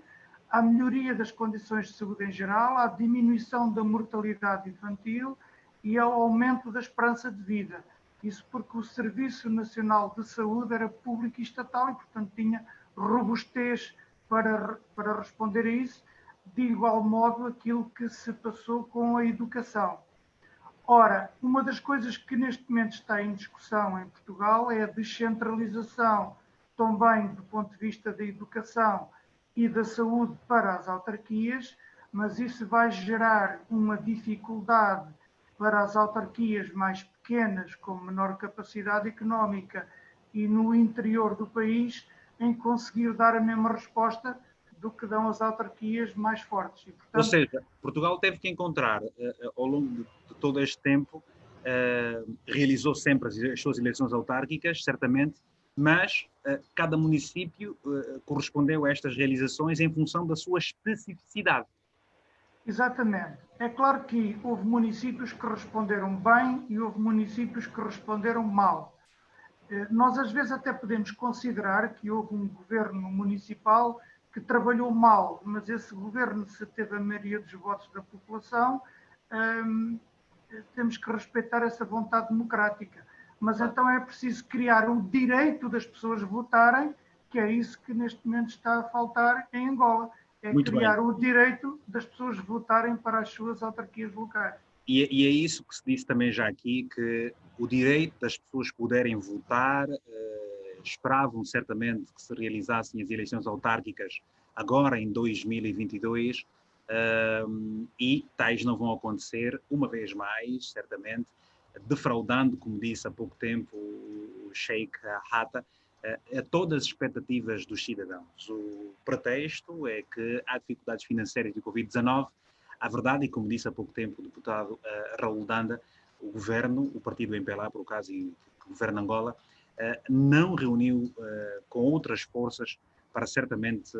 à melhoria das condições de saúde em geral, à diminuição da mortalidade infantil e ao aumento da esperança de vida. Isso porque o Serviço Nacional de Saúde era público e estatal e, portanto, tinha robustez para responder a isso, de igual modo aquilo que se passou com a educação. Ora, uma das coisas que neste momento está em discussão em Portugal é a descentralização, também do ponto de vista da educação e da saúde para as autarquias, mas isso vai gerar uma dificuldade para as autarquias mais pequenas, com menor capacidade económica e no interior do país, em conseguir dar a mesma resposta do que dão as autarquias mais fortes. E, portanto, ou seja, Portugal teve que encontrar, ao longo de todo este tempo, realizou sempre as suas eleições autárquicas, certamente, mas cada município correspondeu a estas realizações em função da sua especificidade. Exatamente. É claro que houve municípios que responderam bem e houve municípios que responderam mal. Nós às vezes até podemos considerar que houve um governo municipal que trabalhou mal, mas esse governo, se teve a maioria dos votos da população, temos que respeitar essa vontade democrática. Mas então é preciso criar o direito das pessoas votarem, que é isso que neste momento está a faltar em Angola. É Muito criar bem. o direito das pessoas votarem para as suas autarquias locais. E é isso que se disse também já aqui, que o direito das pessoas poderem votar, esperavam certamente que se realizassem as eleições autárquicas agora em 2022, e tais não vão acontecer, uma vez mais, certamente, defraudando, como disse há pouco tempo o Sheikh Hatta, a todas as expectativas dos cidadãos. O pretexto é que há dificuldades financeiras de Covid-19. A verdade, e como disse há pouco tempo o deputado Raul Danda, o governo, o partido MPLA, por acaso, e o governo Angola, não reuniu com outras forças para certamente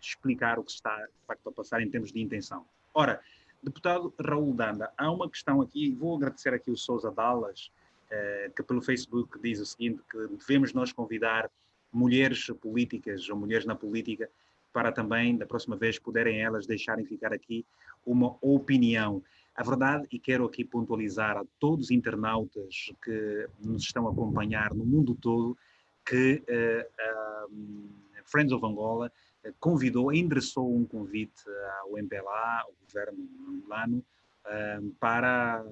explicar o que se está, de facto, a passar em termos de intenção. Ora, deputado Raul Danda, há uma questão aqui, e vou agradecer aqui o Sousa Dallas, que pelo Facebook diz o seguinte, que devemos nós convidar mulheres políticas ou mulheres na política para também, da próxima vez, poderem elas deixarem ficar aqui uma opinião. A verdade, e quero aqui pontualizar a todos os internautas que nos estão a acompanhar no mundo todo, que Friends of Angola convidou, endereçou um convite ao MPLA, ao governo angolano, para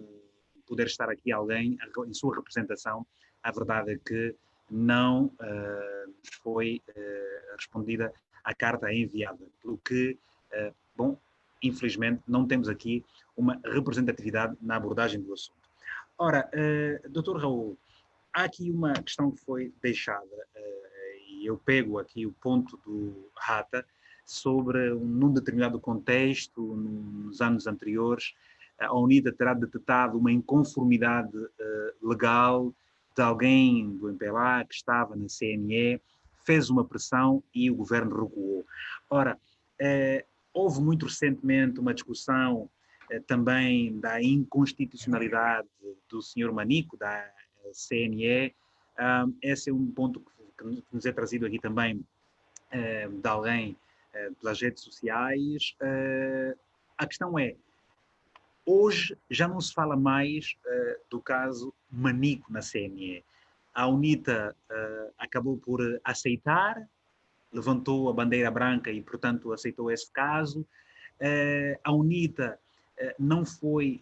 poder estar aqui alguém em sua representação. A verdade é que não nos foi respondida a carta enviada, pelo que, bom, infelizmente não temos aqui uma representatividade na abordagem do assunto. Ora, Dr. Raul, há aqui uma questão que foi deixada, e eu pego aqui o ponto do Hatta, sobre, num determinado contexto, nos anos anteriores, a UNITA terá detectado uma inconformidade legal de alguém do MPLA que estava na CNE, fez uma pressão e o governo recuou. Ora, houve muito recentemente uma discussão também da inconstitucionalidade do senhor Manico, da CNE. Esse é um ponto que nos é trazido aqui também de alguém pelas redes sociais. A questão é, hoje já não se fala mais do caso Manico na CNE. A UNITA acabou por aceitar, levantou a bandeira branca e, portanto, aceitou esse caso. A UNITA não foi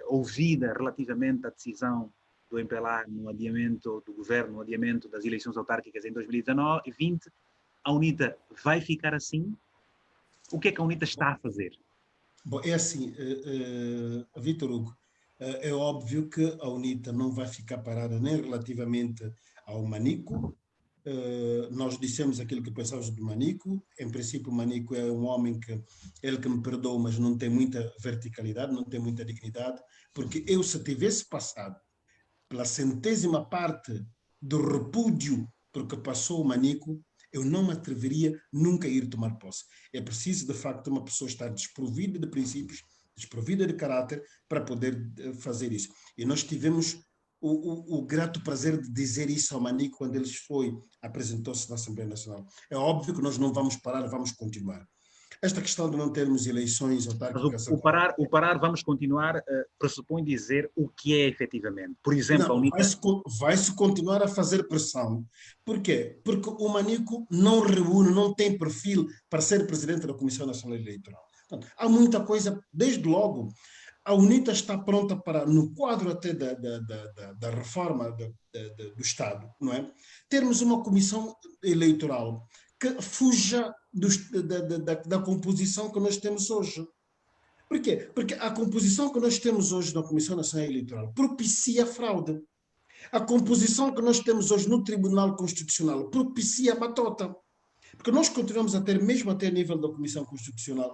ouvida relativamente à decisão do MPLA no adiamento do governo, no adiamento das eleições autárquicas em 2020. A UNITA vai ficar assim? O que é que a UNITA está a fazer? Bom, é assim, Vítor Hugo, é óbvio que a UNITA não vai ficar parada nem relativamente ao Manico. Nós dissemos aquilo que pensamos do Manico. Em princípio, o Manico é um homem que, ele que me perdoa, mas não tem muita verticalidade, não tem muita dignidade, porque eu, se tivesse passado pela 100ª parte do repúdio porque passou o Manico, eu não me atreveria nunca a ir tomar posse. É preciso, de facto, uma pessoa estar desprovida de princípios, desprovida de caráter, para poder fazer isso. E nós tivemos o grato prazer de dizer isso ao Manico quando ele apresentou-se na Assembleia Nacional. É óbvio que nós não vamos parar, vamos continuar. Esta questão de não termos eleições autárquicas agora... O parar, vamos continuar, pressupõe dizer o que é efetivamente. Por exemplo, não, vai-se continuar a fazer pressão. Por quê? Porque o Manico não reúne, não tem perfil para ser presidente da Comissão Nacional Eleitoral. Portanto, há muita coisa, desde logo, a UNITA está pronta para, no quadro até da reforma do Estado, não é? Termos uma comissão eleitoral que fuja da composição que nós temos hoje. Por quê? Porque a composição que nós temos hoje na Comissão Nacional Eleitoral propicia fraude. A composição que nós temos hoje no Tribunal Constitucional propicia batota. Porque nós continuamos a ter, mesmo até a nível da Comissão Constitucional,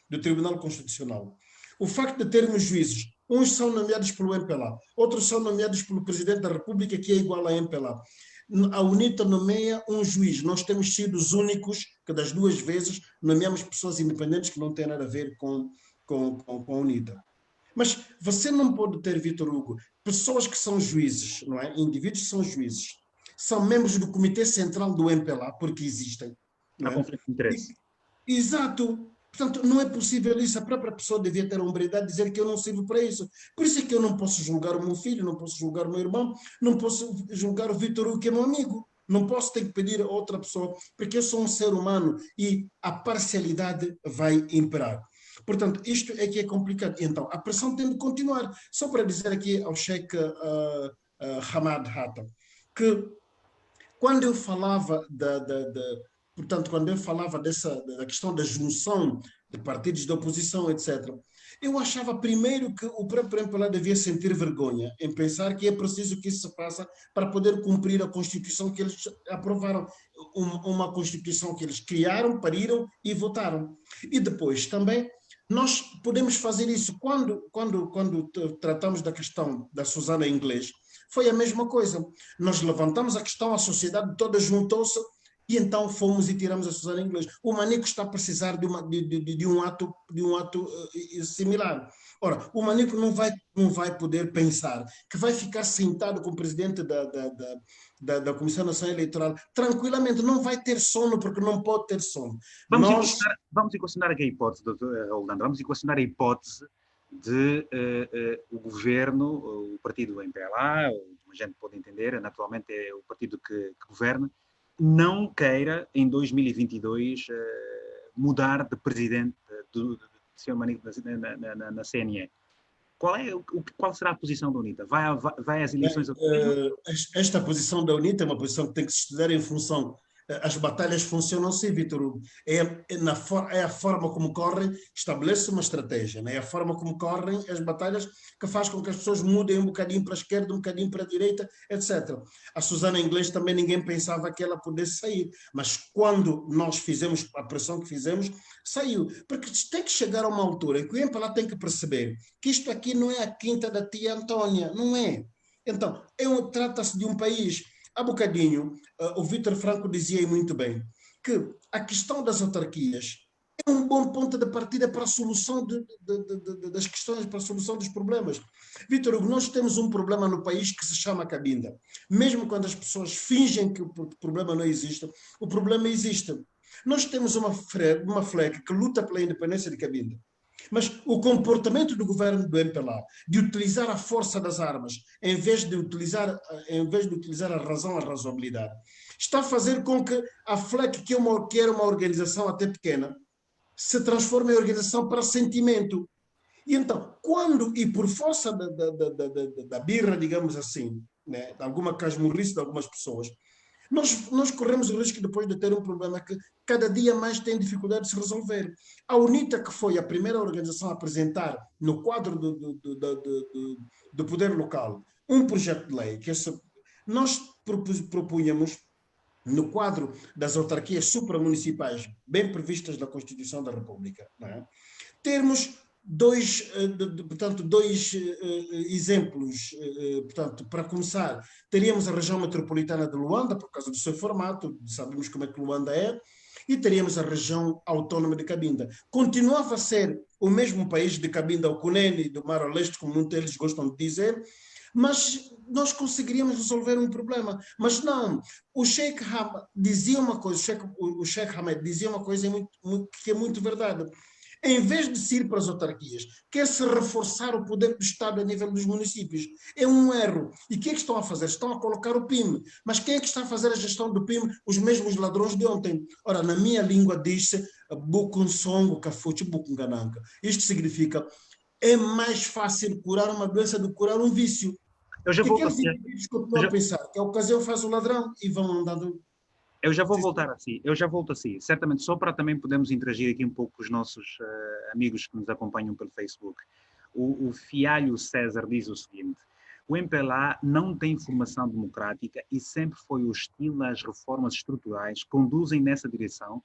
do Tribunal Constitucional, o facto de termos juízes, uns são nomeados pelo MPLA, outros são nomeados pelo Presidente da República, que é igual a MPLA. A UNITA nomeia um juiz. Nós temos sido os únicos que das duas vezes nomeamos pessoas independentes que não têm nada a ver com a UNITA. Mas você não pode ter, Vitor Hugo, pessoas que são juízes, não é? Indivíduos que são juízes, são membros do Comitê Central do MPLA, porque existem. Há conflito de interesse. Exato. Portanto, não é possível isso. A própria pessoa devia ter a hombridade de dizer que eu não sirvo para isso. Por isso é que eu não posso julgar o meu filho, não posso julgar o meu irmão, não posso julgar o Vitor Hugo, que é meu amigo. Não posso ter que pedir a outra pessoa, porque eu sou um ser humano e a parcialidade vai imperar. Portanto, isto é que é complicado. Então, a pressão tem de continuar. Só para dizer aqui ao Sheikh Hamad Hatta, que quando eu falava portanto, quando eu falava da questão da junção de partidos de oposição, etc., eu achava primeiro que o próprio MPLA devia sentir vergonha em pensar que é preciso que isso se faça para poder cumprir a Constituição que eles aprovaram, uma Constituição que eles criaram, pariram e votaram. E depois também nós podemos fazer isso quando tratamos da questão da Susana Inglês, foi a mesma coisa. Nós levantamos a questão, a sociedade toda juntou-se, e então fomos e tiramos a Susana Inglês. O Manico está a precisar de um ato similar. Ora, o Manico não vai poder pensar que vai ficar sentado com o presidente da Comissão Nacional Eleitoral tranquilamente, não vai ter sono, porque não pode ter sono. Vamos equacionar aqui a hipótese, doutor Rolando, vamos equacionar a hipótese de o governo, o partido MPLA, a gente pode entender, naturalmente é o partido que governa, não queira, em 2022, mudar de presidente do Sr. Manico na CNE. Qual será a posição da UNITA? Vai às eleições? Esta posição da UNITA é uma posição que tem que se estudar em função. As batalhas funcionam assim, Vitor Hugo. É a forma como correm, estabelece uma estratégia. É a forma como correm as batalhas que faz com que as pessoas mudem um bocadinho para a esquerda, um bocadinho para a direita, etc. A Susana Inglês também ninguém pensava que ela pudesse sair. Mas quando nós fizemos a pressão que fizemos, saiu. Porque tem que chegar a uma altura em que o MPLA tem que perceber que isto aqui não é a quinta da tia Antônia. Não é. Então, trata-se de um país. Há bocadinho, o Vítor Franco dizia muito bem que a questão das autarquias é um bom ponto de partida para a solução das questões, para a solução dos problemas. Vítor Hugo, nós temos um problema no país que se chama Cabinda. Mesmo quando as pessoas fingem que o problema não existe, o problema existe. Nós temos uma FLEC que luta pela independência de Cabinda. Mas o comportamento do governo do MPLA de utilizar a força das armas em vez de utilizar a razão, a razoabilidade, está a fazer com que a FLEC, que era uma organização até pequena, se transforme em organização para sentimento. E então, e por força da birra, digamos assim, né, de alguma casmurrice de algumas pessoas, nós corremos o risco depois de ter um problema que cada dia mais tem dificuldade de se resolver. A UNITA, que foi a primeira organização a apresentar no quadro do poder local um projeto de lei, nós propunhamos no quadro das autarquias supramunicipais bem previstas na Constituição da República, não é? Termos dois exemplos. Portanto, para começar, teríamos a região metropolitana de Luanda, por causa do seu formato, sabemos como é que Luanda é, e teríamos a região autónoma de Cabinda. Continuava a ser o mesmo país de Cabinda ao Cunene, do Mar ao Leste, como muitos deles gostam de dizer, mas nós conseguiríamos resolver um problema. Mas não, o Sheikh Hamad dizia uma coisa, o Sheikh Hamad dizia uma coisa que é muito verdade. Em vez de se ir para as autarquias, quer-se reforçar o poder do Estado a nível dos municípios. É um erro. E o que é que estão a fazer? Estão a colocar o PIM. Mas quem é que está a fazer a gestão do PIM? Os mesmos ladrões de ontem. Ora, na minha língua diz-se Bukunsongo Kafuchi Bukungananka. Isto significa é mais fácil curar uma doença do que curar um vício. Eu já Que vou aqueles indivíduos continuam a pensar que a ocasião faz o ladrão e vão andando... Eu já vou voltar assim, eu já volto assim, certamente só para também podermos interagir aqui um pouco com os nossos amigos que nos acompanham pelo Facebook. O Fialho César diz o seguinte: o MPLA não tem formação democrática e sempre foi hostil às reformas estruturais que conduzem nessa direção,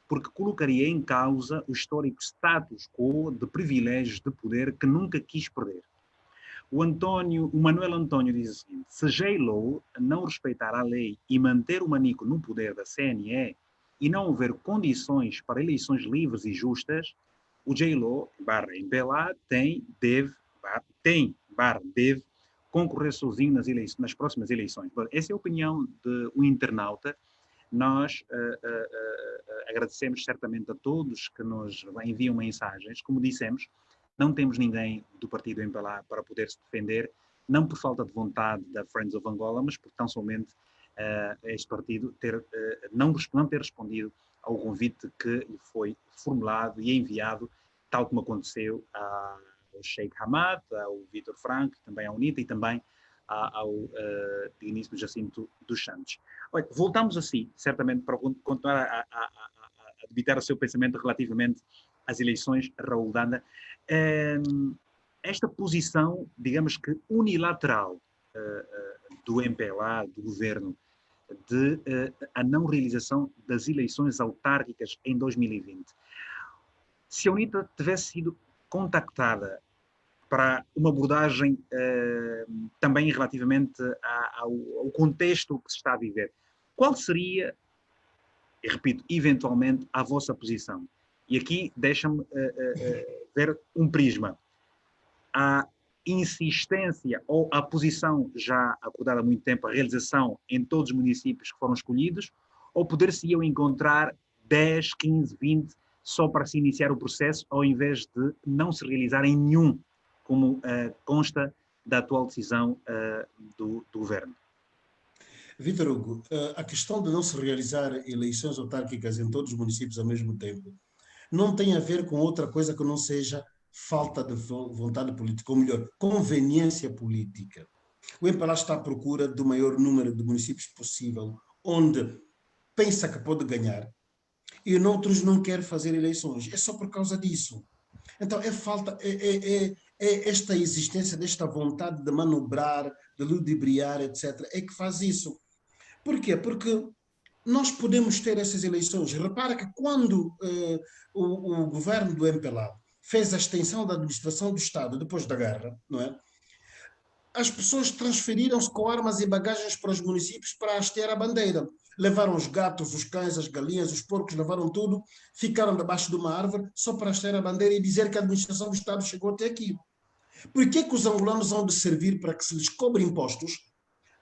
porque colocaria em causa o histórico status quo de privilégios de poder que nunca quis perder. O Manuel Antônio diz o seguinte: se J-Lo não respeitar a lei e manter o manico no poder da CNE e não houver condições para eleições livres e justas, o J-Lo /MPLA deve concorrer sozinho nas próximas eleições. Essa é a opinião de um internauta. Nós agradecemos certamente a todos que nos enviam mensagens. Como dissemos, não temos ninguém do partido MPLA para poder se defender, não por falta de vontade da Friends of Angola, mas por tão somente este partido não ter respondido ao convite que lhe foi formulado e enviado, tal como aconteceu ao Sheikh Hamad, ao Vítor Franco, também à UNITA e também ao digníssimo Jacinto dos Santos. Olha, voltamos assim, certamente, para continuar a debitar o seu pensamento relativamente às eleições, Raul Danda. Esta posição, digamos que unilateral do MPLA, do governo, de a não realização das eleições autárquicas em 2020. Se a UNITA tivesse sido contactada para uma abordagem também relativamente ao contexto que se está a viver, qual seria, e repito, eventualmente, a vossa posição? E aqui deixa-me ver um prisma. A insistência ou a posição já acordada há muito tempo, a realização em todos os municípios que foram escolhidos, ou poder-se-iam encontrar 10, 15, 20 só para se iniciar o processo, ao invés de não se realizar em nenhum, como consta da atual decisão do governo? Vítor Hugo, a questão de não se realizar eleições autárquicas em todos os municípios ao mesmo tempo não tem a ver com outra coisa que não seja falta de vontade política, ou melhor, conveniência política. O MPLA está à procura do maior número de municípios possível, onde pensa que pode ganhar, e noutros não quer fazer eleições. É só por causa disso. Então, esta existência desta vontade de manobrar, de ludibriar, etc., é que faz isso. Por quê? Porque nós podemos ter essas eleições. Repara que quando o governo do MPLA fez a extensão da administração do Estado depois da guerra, não é? As pessoas transferiram-se com armas e bagagens para os municípios para hastear a bandeira. Levaram os gatos, os cães, as galinhas, os porcos, levaram tudo, ficaram debaixo de uma árvore só para hastear a bandeira e dizer que a administração do Estado chegou até aqui. Por que os angolanos vão de servir para que se lhes cobre impostos?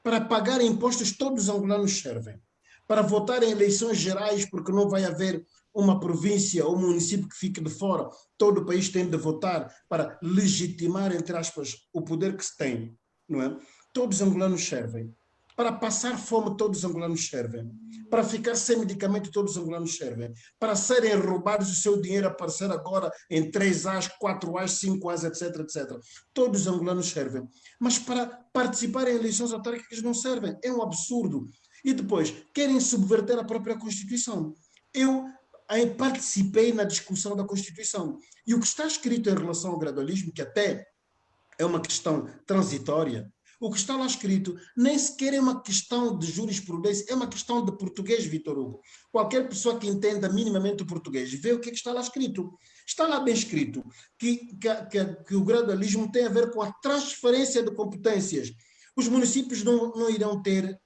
Para pagar impostos todos os angolanos servem. Para votar em eleições gerais, porque não vai haver uma província ou um município que fique de fora, todo o país tem de votar para legitimar, entre aspas, o poder que se tem, não é? Todos os angolanos servem. Para passar fome, todos os angolanos servem. Para ficar sem medicamento, todos os angolanos servem. Para serem roubados, o seu dinheiro aparecer agora em 3As, 4As, 5As, etc, etc. Todos os angolanos servem. Mas para participar em eleições autárquicas não servem. É um absurdo. E depois, querem subverter a própria Constituição. Eu participei na discussão da Constituição. E o que está escrito em relação ao gradualismo, que até é uma questão transitória, o que está lá escrito nem sequer é uma questão de jurisprudência, é uma questão de português, Vítor Hugo. Qualquer pessoa que entenda minimamente o português vê o que está lá escrito. Está lá bem escrito que o gradualismo tem a ver com a transferência de competências. Os municípios não irão ter,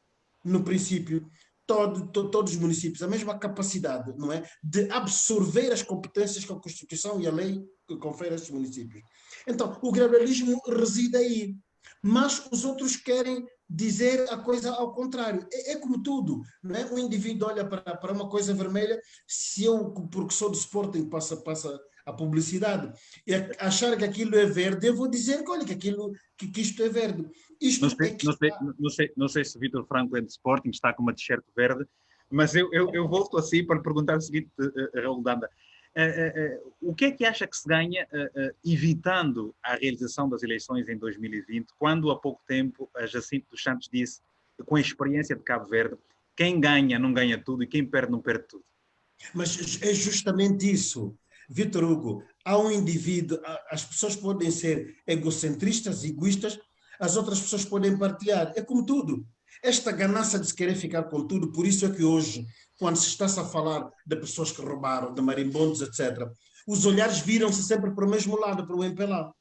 no princípio, todos os municípios a mesma capacidade, não é, de absorver as competências que a Constituição e a lei confere a esses municípios. Então, o gradualismo reside aí. mas os outros querem dizer a coisa ao contrário. É como tudo, não é? O indivíduo olha para uma coisa vermelha, se eu, porque sou do Sporting, passa a publicidade, e achar que aquilo é verde, eu vou dizer que, olha, que isto é verde. Isto é que está... Não sei se o Vítor Franco é de Sporting, está com uma t-shirt verde, mas eu volto assim para lhe perguntar o seguinte, Raul Danda. O que é que acha que se ganha evitando a realização das eleições em 2020, quando há pouco tempo a Jacinto dos Santos disse que com a experiência de Cabo Verde, quem ganha não ganha tudo e quem perde não perde tudo? Mas é justamente isso, Vítor Hugo. Há um indivíduo, as pessoas podem ser egocentristas, egoístas, as outras pessoas podem partilhar. É como tudo. Esta ganância de se querer ficar com tudo, por isso é que hoje, quando se está-se a falar de pessoas que roubaram, de marimbondos, etc., os olhares viram-se sempre para o mesmo lado, para o MPLA.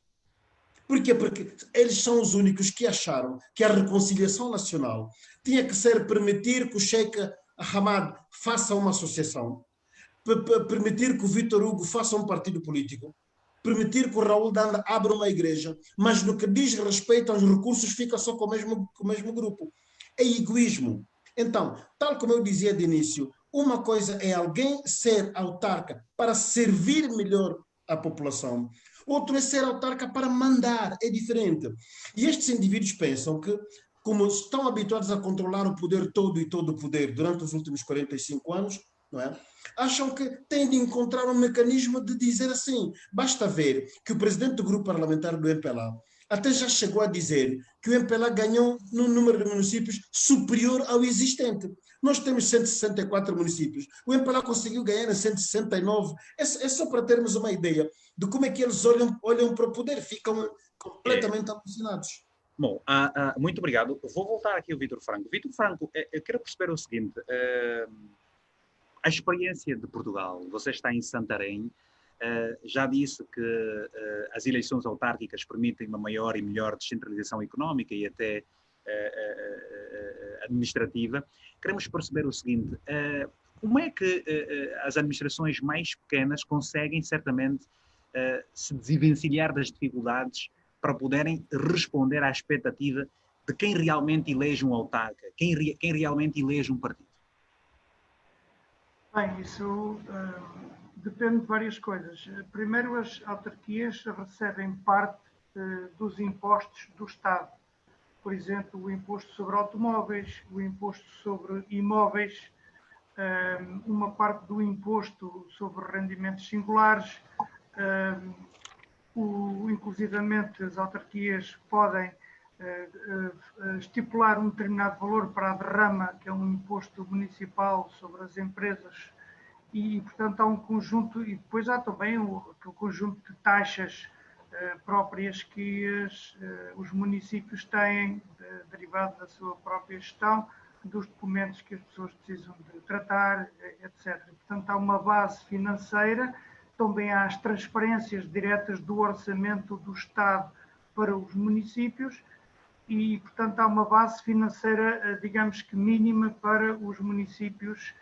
Por quê? Porque eles são os únicos que acharam que a reconciliação nacional tinha que ser permitir que o Sheikh Hamad faça uma associação, permitir que o Vítor Hugo faça um partido político, permitir que o Raul Danda abra uma igreja, mas no que diz respeito aos recursos fica só com o mesmo grupo. É egoísmo. Então, tal como eu dizia de início, uma coisa é alguém ser autarca para servir melhor a população, outro é ser autarca para mandar, é diferente. E estes indivíduos pensam que, como estão habituados a controlar o poder todo e todo o poder durante os últimos 45 anos, não é? Acham que têm de encontrar um mecanismo de dizer assim. Basta ver que o presidente do grupo parlamentar do MPLA até já chegou a dizer que o MPLA ganhou num número de municípios superior ao existente. Nós temos 164 municípios. O MPLA conseguiu ganhar em 169. É só para termos uma ideia de como é que eles olham para o poder. Ficam completamente alucinados. Bom, muito obrigado. Vou voltar aqui ao Vítor Franco. Vítor Franco, eu quero perceber o seguinte. A experiência de Portugal, você está em Santarém, já disse que as eleições autárquicas permitem uma maior e melhor descentralização económica e até administrativa. Queremos perceber o seguinte, como é que as administrações mais pequenas conseguem certamente se desvencilhar das dificuldades para poderem responder à expectativa de quem realmente elege um autarca, quem realmente elege um partido? Bem, isso depende de várias coisas. Primeiro, as autarquias recebem parte dos impostos do Estado. Por exemplo, o imposto sobre automóveis, o imposto sobre imóveis, uma parte do imposto sobre rendimentos singulares, inclusivamente as autarquias podem estipular um determinado valor para a derrama, que é um imposto municipal sobre as empresas, e portanto há um conjunto, e depois há também aquele conjunto de taxas próprias que os municípios têm, derivado da sua própria gestão, dos documentos que as pessoas precisam de tratar, etc. Portanto, há uma base financeira, também há as transferências diretas do orçamento do Estado para os municípios e, portanto, há uma base financeira, digamos que mínima para os municípios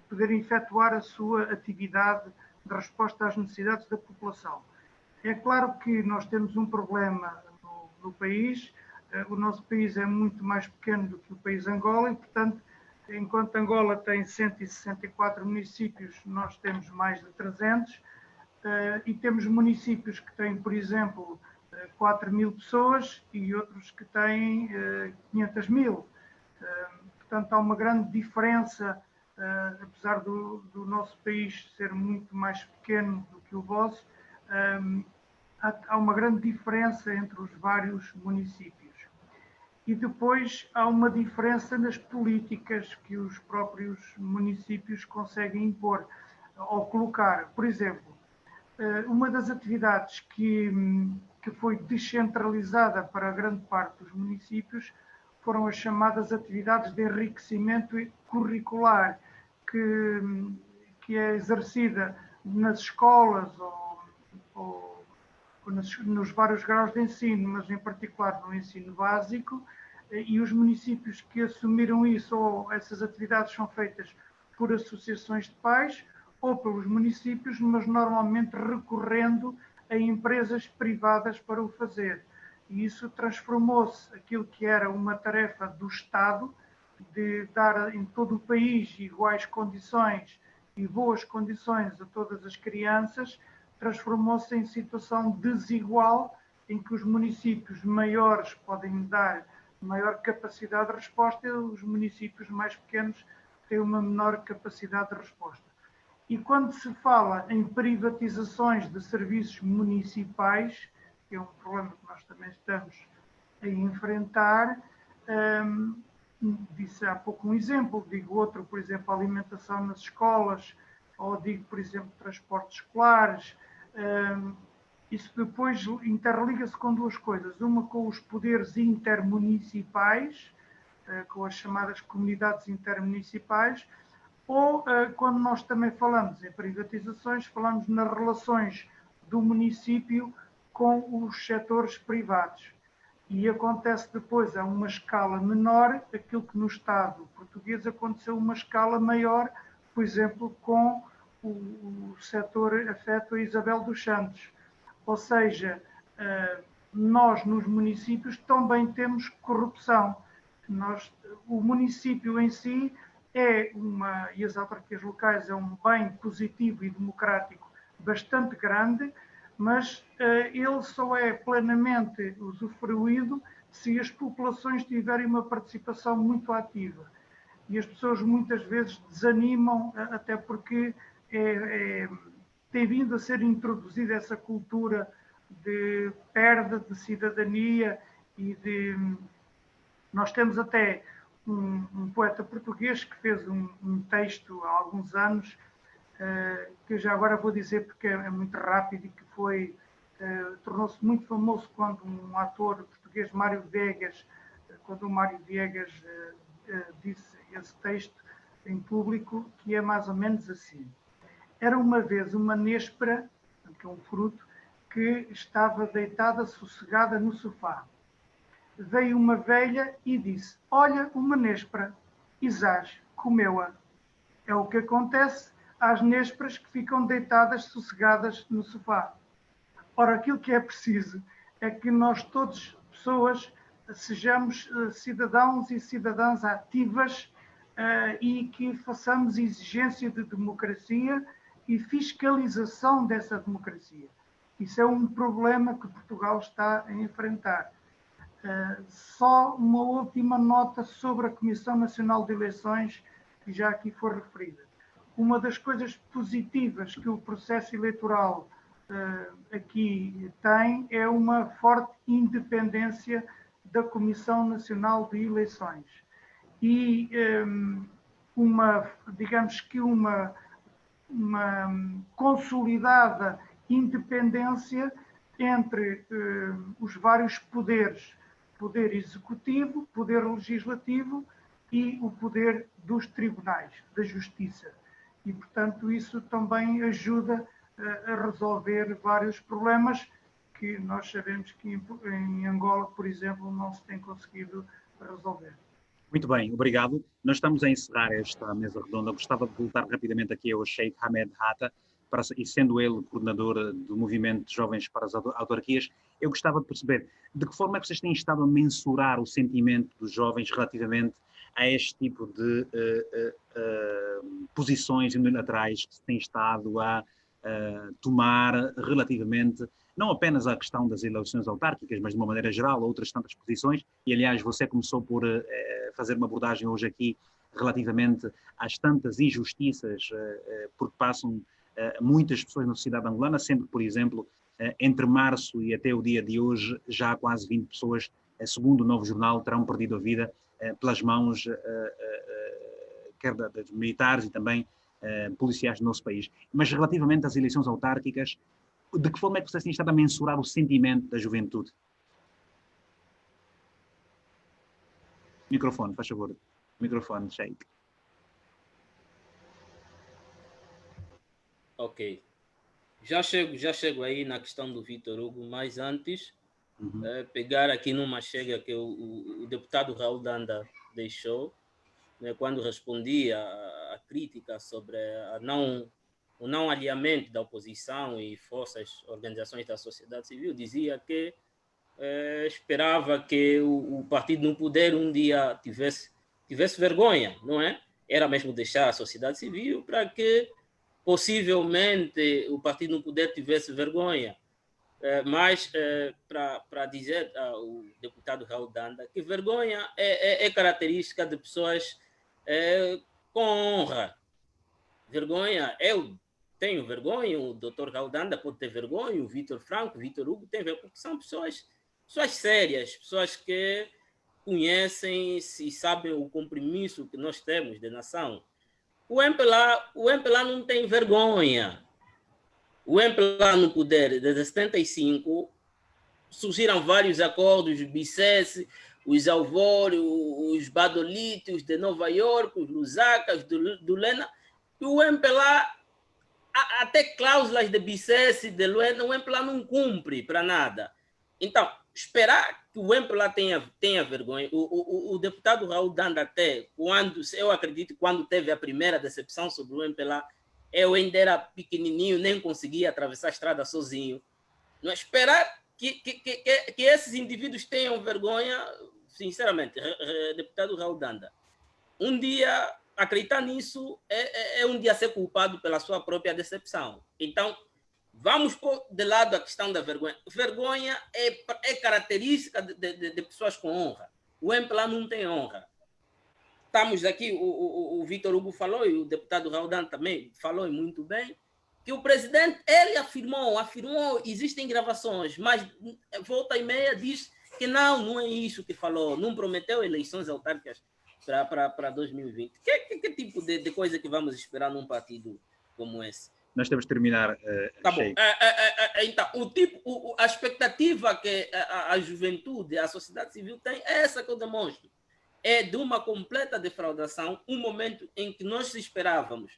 poderem efetuar a sua atividade de resposta às necessidades da população. É claro que nós temos um problema no país. O nosso país é muito mais pequeno do que o país Angola e, portanto, enquanto Angola tem 164 municípios, nós temos mais de 300 e temos municípios que têm, por exemplo, 4.000 pessoas e outros que têm 500.000. Portanto, há uma grande diferença, apesar do nosso país ser muito mais pequeno do que o vosso, há uma grande diferença entre os vários municípios. E depois há uma diferença nas políticas que os próprios municípios conseguem impor ou colocar. Por exemplo, uma das atividades que foi descentralizada para a grande parte dos municípios foram as chamadas atividades de enriquecimento curricular, que é exercida nas escolas ou nos vários graus de ensino, mas em particular no ensino básico, e os municípios que assumiram isso, ou essas atividades são feitas por associações de pais ou pelos municípios, mas normalmente recorrendo a empresas privadas para o fazer. E isso transformou-se aquilo que era uma tarefa do Estado, de dar em todo o país iguais condições e boas condições a todas as crianças, transformou-se em situação desigual, em que os municípios maiores podem dar maior capacidade de resposta e os municípios mais pequenos têm uma menor capacidade de resposta. E quando se fala em privatizações de serviços municipais, que é um problema que nós também estamos a enfrentar, disse há pouco um exemplo, digo outro, por exemplo, alimentação nas escolas, ou digo, por exemplo, transportes escolares. Isso depois interliga-se com duas coisas. Uma com os poderes intermunicipais, com as chamadas comunidades intermunicipais, ou quando nós também falamos em privatizações, falamos nas relações do município com os setores privados. E acontece depois a uma escala menor aquilo que no Estado português aconteceu a uma escala maior, por exemplo, com o setor afeto a Isabel dos Santos. Ou seja, nós nos municípios também temos corrupção. O município em si e as autarquias locais é um bem positivo e democrático bastante grande, mas ele só é plenamente usufruído se as populações tiverem uma participação muito ativa. E as pessoas muitas vezes desanimam, até porque tem vindo a ser introduzida essa cultura de perda de cidadania e de... Nós temos até um poeta português que fez um texto há alguns anos, que já agora vou dizer porque é muito rápido e que tornou-se muito famoso quando um ator português, Mário Viegas, quando o Mário Viegas disse esse texto em público, que é mais ou menos assim. Era uma vez uma néspera, que é um fruto, que estava deitada sossegada no sofá. Veio uma velha e disse: olha, uma néspera, e zás, comeu-a. É o que acontece às nésperas que ficam deitadas sossegadas no sofá. Ora, aquilo que é preciso é que nós todos, pessoas, sejamos cidadãos e cidadãs ativas e que façamos exigência de democracia e fiscalização dessa democracia. Isso é um problema que Portugal está a enfrentar. Só uma última nota sobre a Comissão Nacional de Eleições, que já aqui foi referida. Uma das coisas positivas que o processo eleitoral aqui tem é uma forte independência da Comissão Nacional de Eleições. E digamos que uma consolidada independência entre os vários poderes, poder executivo, poder legislativo e o poder dos tribunais, da justiça. E, portanto, isso também ajuda a resolver vários problemas que nós sabemos que em Angola, por exemplo, não se tem conseguido resolver. Muito bem, obrigado. Nós estamos a encerrar esta mesa redonda. Eu gostava de voltar rapidamente aqui ao Sheikh Hamed Hatta, e sendo ele coordenador do movimento de jovens para as autarquias, eu gostava de perceber de que forma é que vocês têm estado a mensurar o sentimento dos jovens relativamente a este tipo de posições unilaterais que se têm estado a tomar relativamente não apenas à questão das eleições autárquicas, mas de uma maneira geral, outras tantas posições, e aliás você começou por fazer uma abordagem hoje aqui relativamente às tantas injustiças por que passam muitas pessoas na sociedade angolana, sendo que, por exemplo, entre março e até o dia de hoje, já há quase 20 pessoas, segundo o Novo Jornal, terão perdido a vida pelas mãos quer dos militares e também policiais do nosso país. Mas relativamente às eleições autárquicas, de que forma é que vocês têm estado a mensurar o sentimento da juventude? Microfone, faz favor. Microfone, Sheikh. Ok. Já chego aí na questão do Vitor Hugo, mas antes, pegar aqui numa chega que o deputado Raul Danda deixou, né, quando respondia à crítica sobre a não o não alinhamento da oposição e forças, organizações da sociedade civil, dizia que esperava que o partido no poder um dia tivesse vergonha, não é? Era mesmo deixar a sociedade civil para que possivelmente o partido no poder tivesse vergonha. Mas para dizer ao deputado Raul Danda que vergonha é característica de pessoas com honra. Vergonha, eu tenho vergonha, o doutor Raul Danda pode ter vergonha, o Vitor Franco, o Vitor Hugo tem vergonha, porque são pessoas sérias, pessoas que conhecem e sabem o compromisso que nós temos de nação. O MPLA não tem vergonha. O MPLA no poder, desde 75, surgiram vários acordos, os BICES, os Alvor, os Badolitos de Nova York, os Lusacas, do Lena, e o MPLA, até cláusulas de BICES, de Luena, o MPLA não cumpre para nada. Então, esperar que o MPLA tenha vergonha, o deputado Raul Danda até, eu acredito, quando teve a primeira decepção sobre o MPLA, eu ainda era pequenininho, nem conseguia atravessar a estrada sozinho. Não esperar que esses indivíduos tenham vergonha, sinceramente, deputado Raul Danda. Um dia, acreditar nisso é um dia ser culpado pela sua própria decepção. Então, vamos pôr de lado a questão da vergonha. Vergonha é característica de pessoas com honra. O MPLA não tem honra. Estamos aqui, o Vitor Hugo falou, e o deputado Raul Danda também falou muito bem, que o presidente, ele afirmou, existem gravações, mas volta e meia diz que não é isso que falou, não prometeu eleições autárquicas para 2020. Que tipo de coisa que vamos esperar num partido como esse? Nós temos de terminar. Tá bom. Então, a expectativa que a juventude, a sociedade civil tem é essa que eu demonstro. É de uma completa defraudação, um momento em que nós esperávamos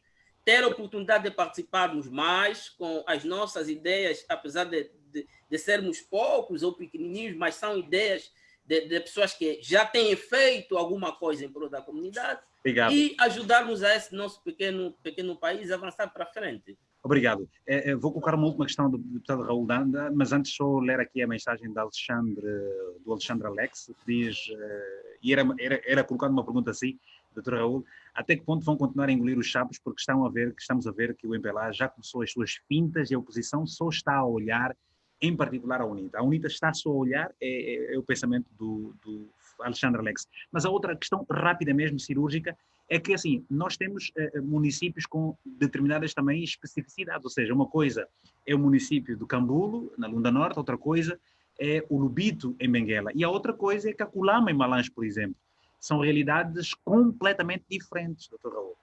ter a oportunidade de participarmos mais com as nossas ideias, apesar de sermos poucos ou pequenininhos, mas são ideias de pessoas que já têm feito alguma coisa em prol da comunidade. Obrigado. E ajudarmos a esse nosso pequeno país a avançar para frente. Obrigado. Vou colocar uma última questão do deputado Raul Danda, mas antes só ler aqui a mensagem do Alexandre Alex, que diz, e era colocado uma pergunta assim, doutor Raul, até que ponto vão continuar a engolir os sapos, porque estamos a ver que o MPLA já começou as suas fintas e a oposição só está a olhar, em particular a UNITA. A UNITA está só a olhar, é o pensamento do Alexandre Alex. Mas a outra questão, rápida mesmo, cirúrgica, é que assim, nós temos municípios com determinadas também especificidades, ou seja, uma coisa é o município do Cambulo, na Lunda Norte, outra coisa é o Lubito, em Benguela, e a outra coisa é Caculama, em Malange, por exemplo. São realidades completamente diferentes, doutor Raul.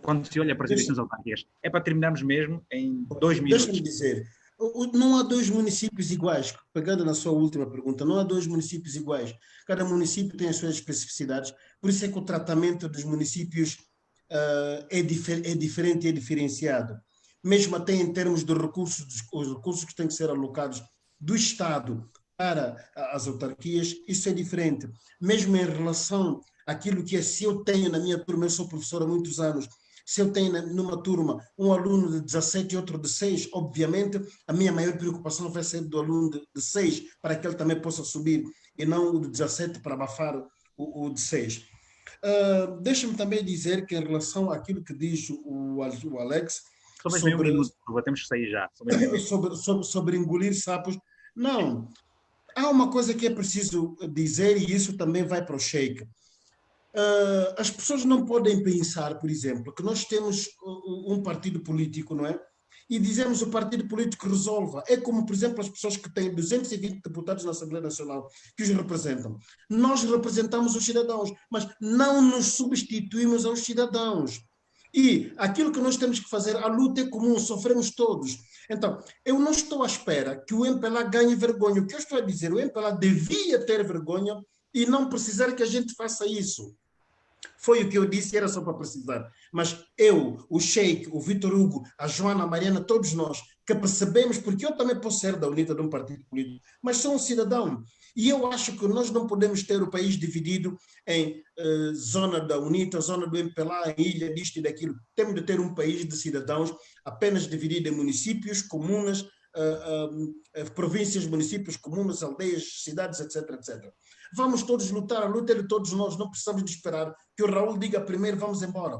Quando se olha para as eleições autárquicas. É para terminarmos mesmo em 2 minutos. Deixa-me dizer, não há dois municípios iguais. Pegando na sua última pergunta, não há dois municípios iguais. Cada município tem as suas especificidades. Por isso é que o tratamento dos municípios é diferente e é diferenciado. Mesmo até em termos de recursos, os recursos que têm que ser alocados do Estado para as autarquias, isso é diferente. Mesmo em relação àquilo que se eu tenho na minha turma, eu sou professor há muitos anos, se eu tenho numa turma um aluno de 17 e outro de 6, obviamente a minha maior preocupação vai ser do aluno de 6, para que ele também possa subir, e não o de 17 para abafar o de 6. Deixa-me também dizer que em relação àquilo que diz o Alex, temos que sair já. sobre engolir sapos, não. Há uma coisa que é preciso dizer, e isso também vai para o Sheik. As pessoas não podem pensar, por exemplo, que nós temos um partido político, não é? E dizemos o partido político resolva. É como, por exemplo, as pessoas que têm 220 deputados na Assembleia Nacional que os representam. Nós representamos os cidadãos, mas não nos substituímos aos cidadãos. E aquilo que nós temos que fazer, a luta é comum, sofremos todos. Então, eu não estou à espera que o MPLA ganhe vergonha. O que eu estou a dizer, o MPLA devia ter vergonha e não precisar que a gente faça isso. Foi o que eu disse, era só para precisar. Mas eu, o Sheik, o Vitor Hugo, a Joana, a Mariana, todos nós, que percebemos, porque eu também posso ser da UNITA de um partido político, mas sou um cidadão. E eu acho que nós não podemos ter o país dividido em zona da UNITA, zona do MPLA, ilha, disto e daquilo. Temos de ter um país de cidadãos apenas dividido em municípios, comunas, províncias, municípios, comunas, aldeias, cidades, etc, etc. Vamos todos lutar, a luta é de todos nós, não precisamos de esperar que o Raul diga primeiro, vamos embora.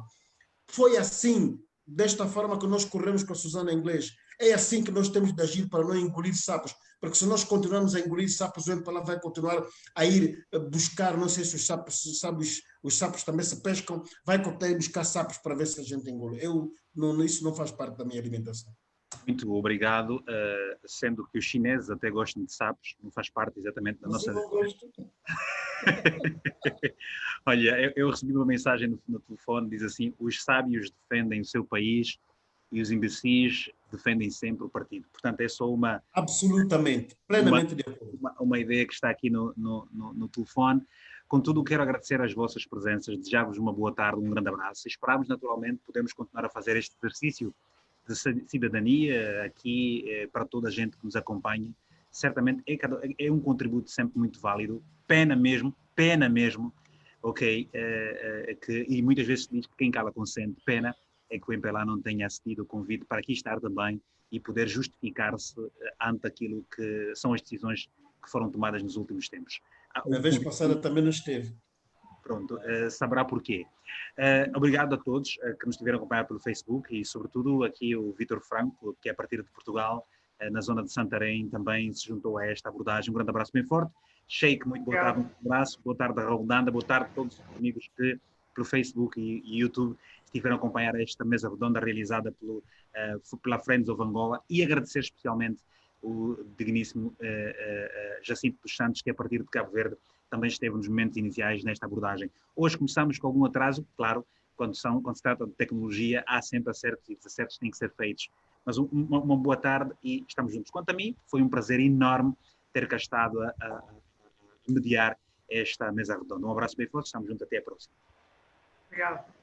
Foi assim, desta forma que nós corremos com a Susana Inglês. É assim que nós temos de agir para não engolir sapos, porque se nós continuarmos a engolir sapos, o MPLA vai continuar a ir buscar, não sei se os sapos também se pescam, vai continuar a buscar sapos para ver se a gente engole. Isso não faz parte da minha alimentação. Muito obrigado, sendo que os chineses até gostam de sapos, não faz parte exatamente da nossa... Não gosto. Olha, eu recebi uma mensagem no telefone, diz assim, os sábios defendem o seu país e os imbecis defendem sempre o partido. Portanto, é só uma... Absolutamente, plenamente de acordo. Uma ideia que está aqui no telefone. Contudo, quero agradecer as vossas presenças, desejar-vos uma boa tarde, um grande abraço. Esperamos, naturalmente, podermos continuar a fazer este exercício de cidadania aqui para toda a gente que nos acompanha. Certamente é um contributo sempre muito válido. Pena mesmo, ok? E muitas vezes se diz que quem cala consente. Pena é que o MPLA não tenha acedido o convite para aqui estar também e poder justificar-se ante aquilo que são as decisões que foram tomadas nos últimos tempos. Na vez passada também não esteve. Pronto, saberá porquê. Obrigado a todos que nos tiveram a acompanhar pelo Facebook e, sobretudo, aqui o Vítor Franco, que é a partir de Portugal, na zona de Santarém, também se juntou a esta abordagem. Um grande abraço bem forte. Sheik, muito boa tarde, um abraço. Boa tarde, Raul Danda. Boa tarde a todos os amigos que, pelo Facebook e YouTube, estiveram a acompanhar esta mesa redonda realizada pela Friends of Angola e agradecer especialmente o digníssimo Jacinto dos Santos, que a partir de Cabo Verde também esteve nos momentos iniciais nesta abordagem. Hoje começamos com algum atraso, claro, quando se trata de tecnologia, há sempre acertos e desacertos que têm que ser feitos. Mas uma boa tarde e estamos juntos. Quanto a mim, foi um prazer enorme ter cá estado a mediar esta mesa redonda. Um abraço bem forte, estamos juntos, até a próxima. Obrigado.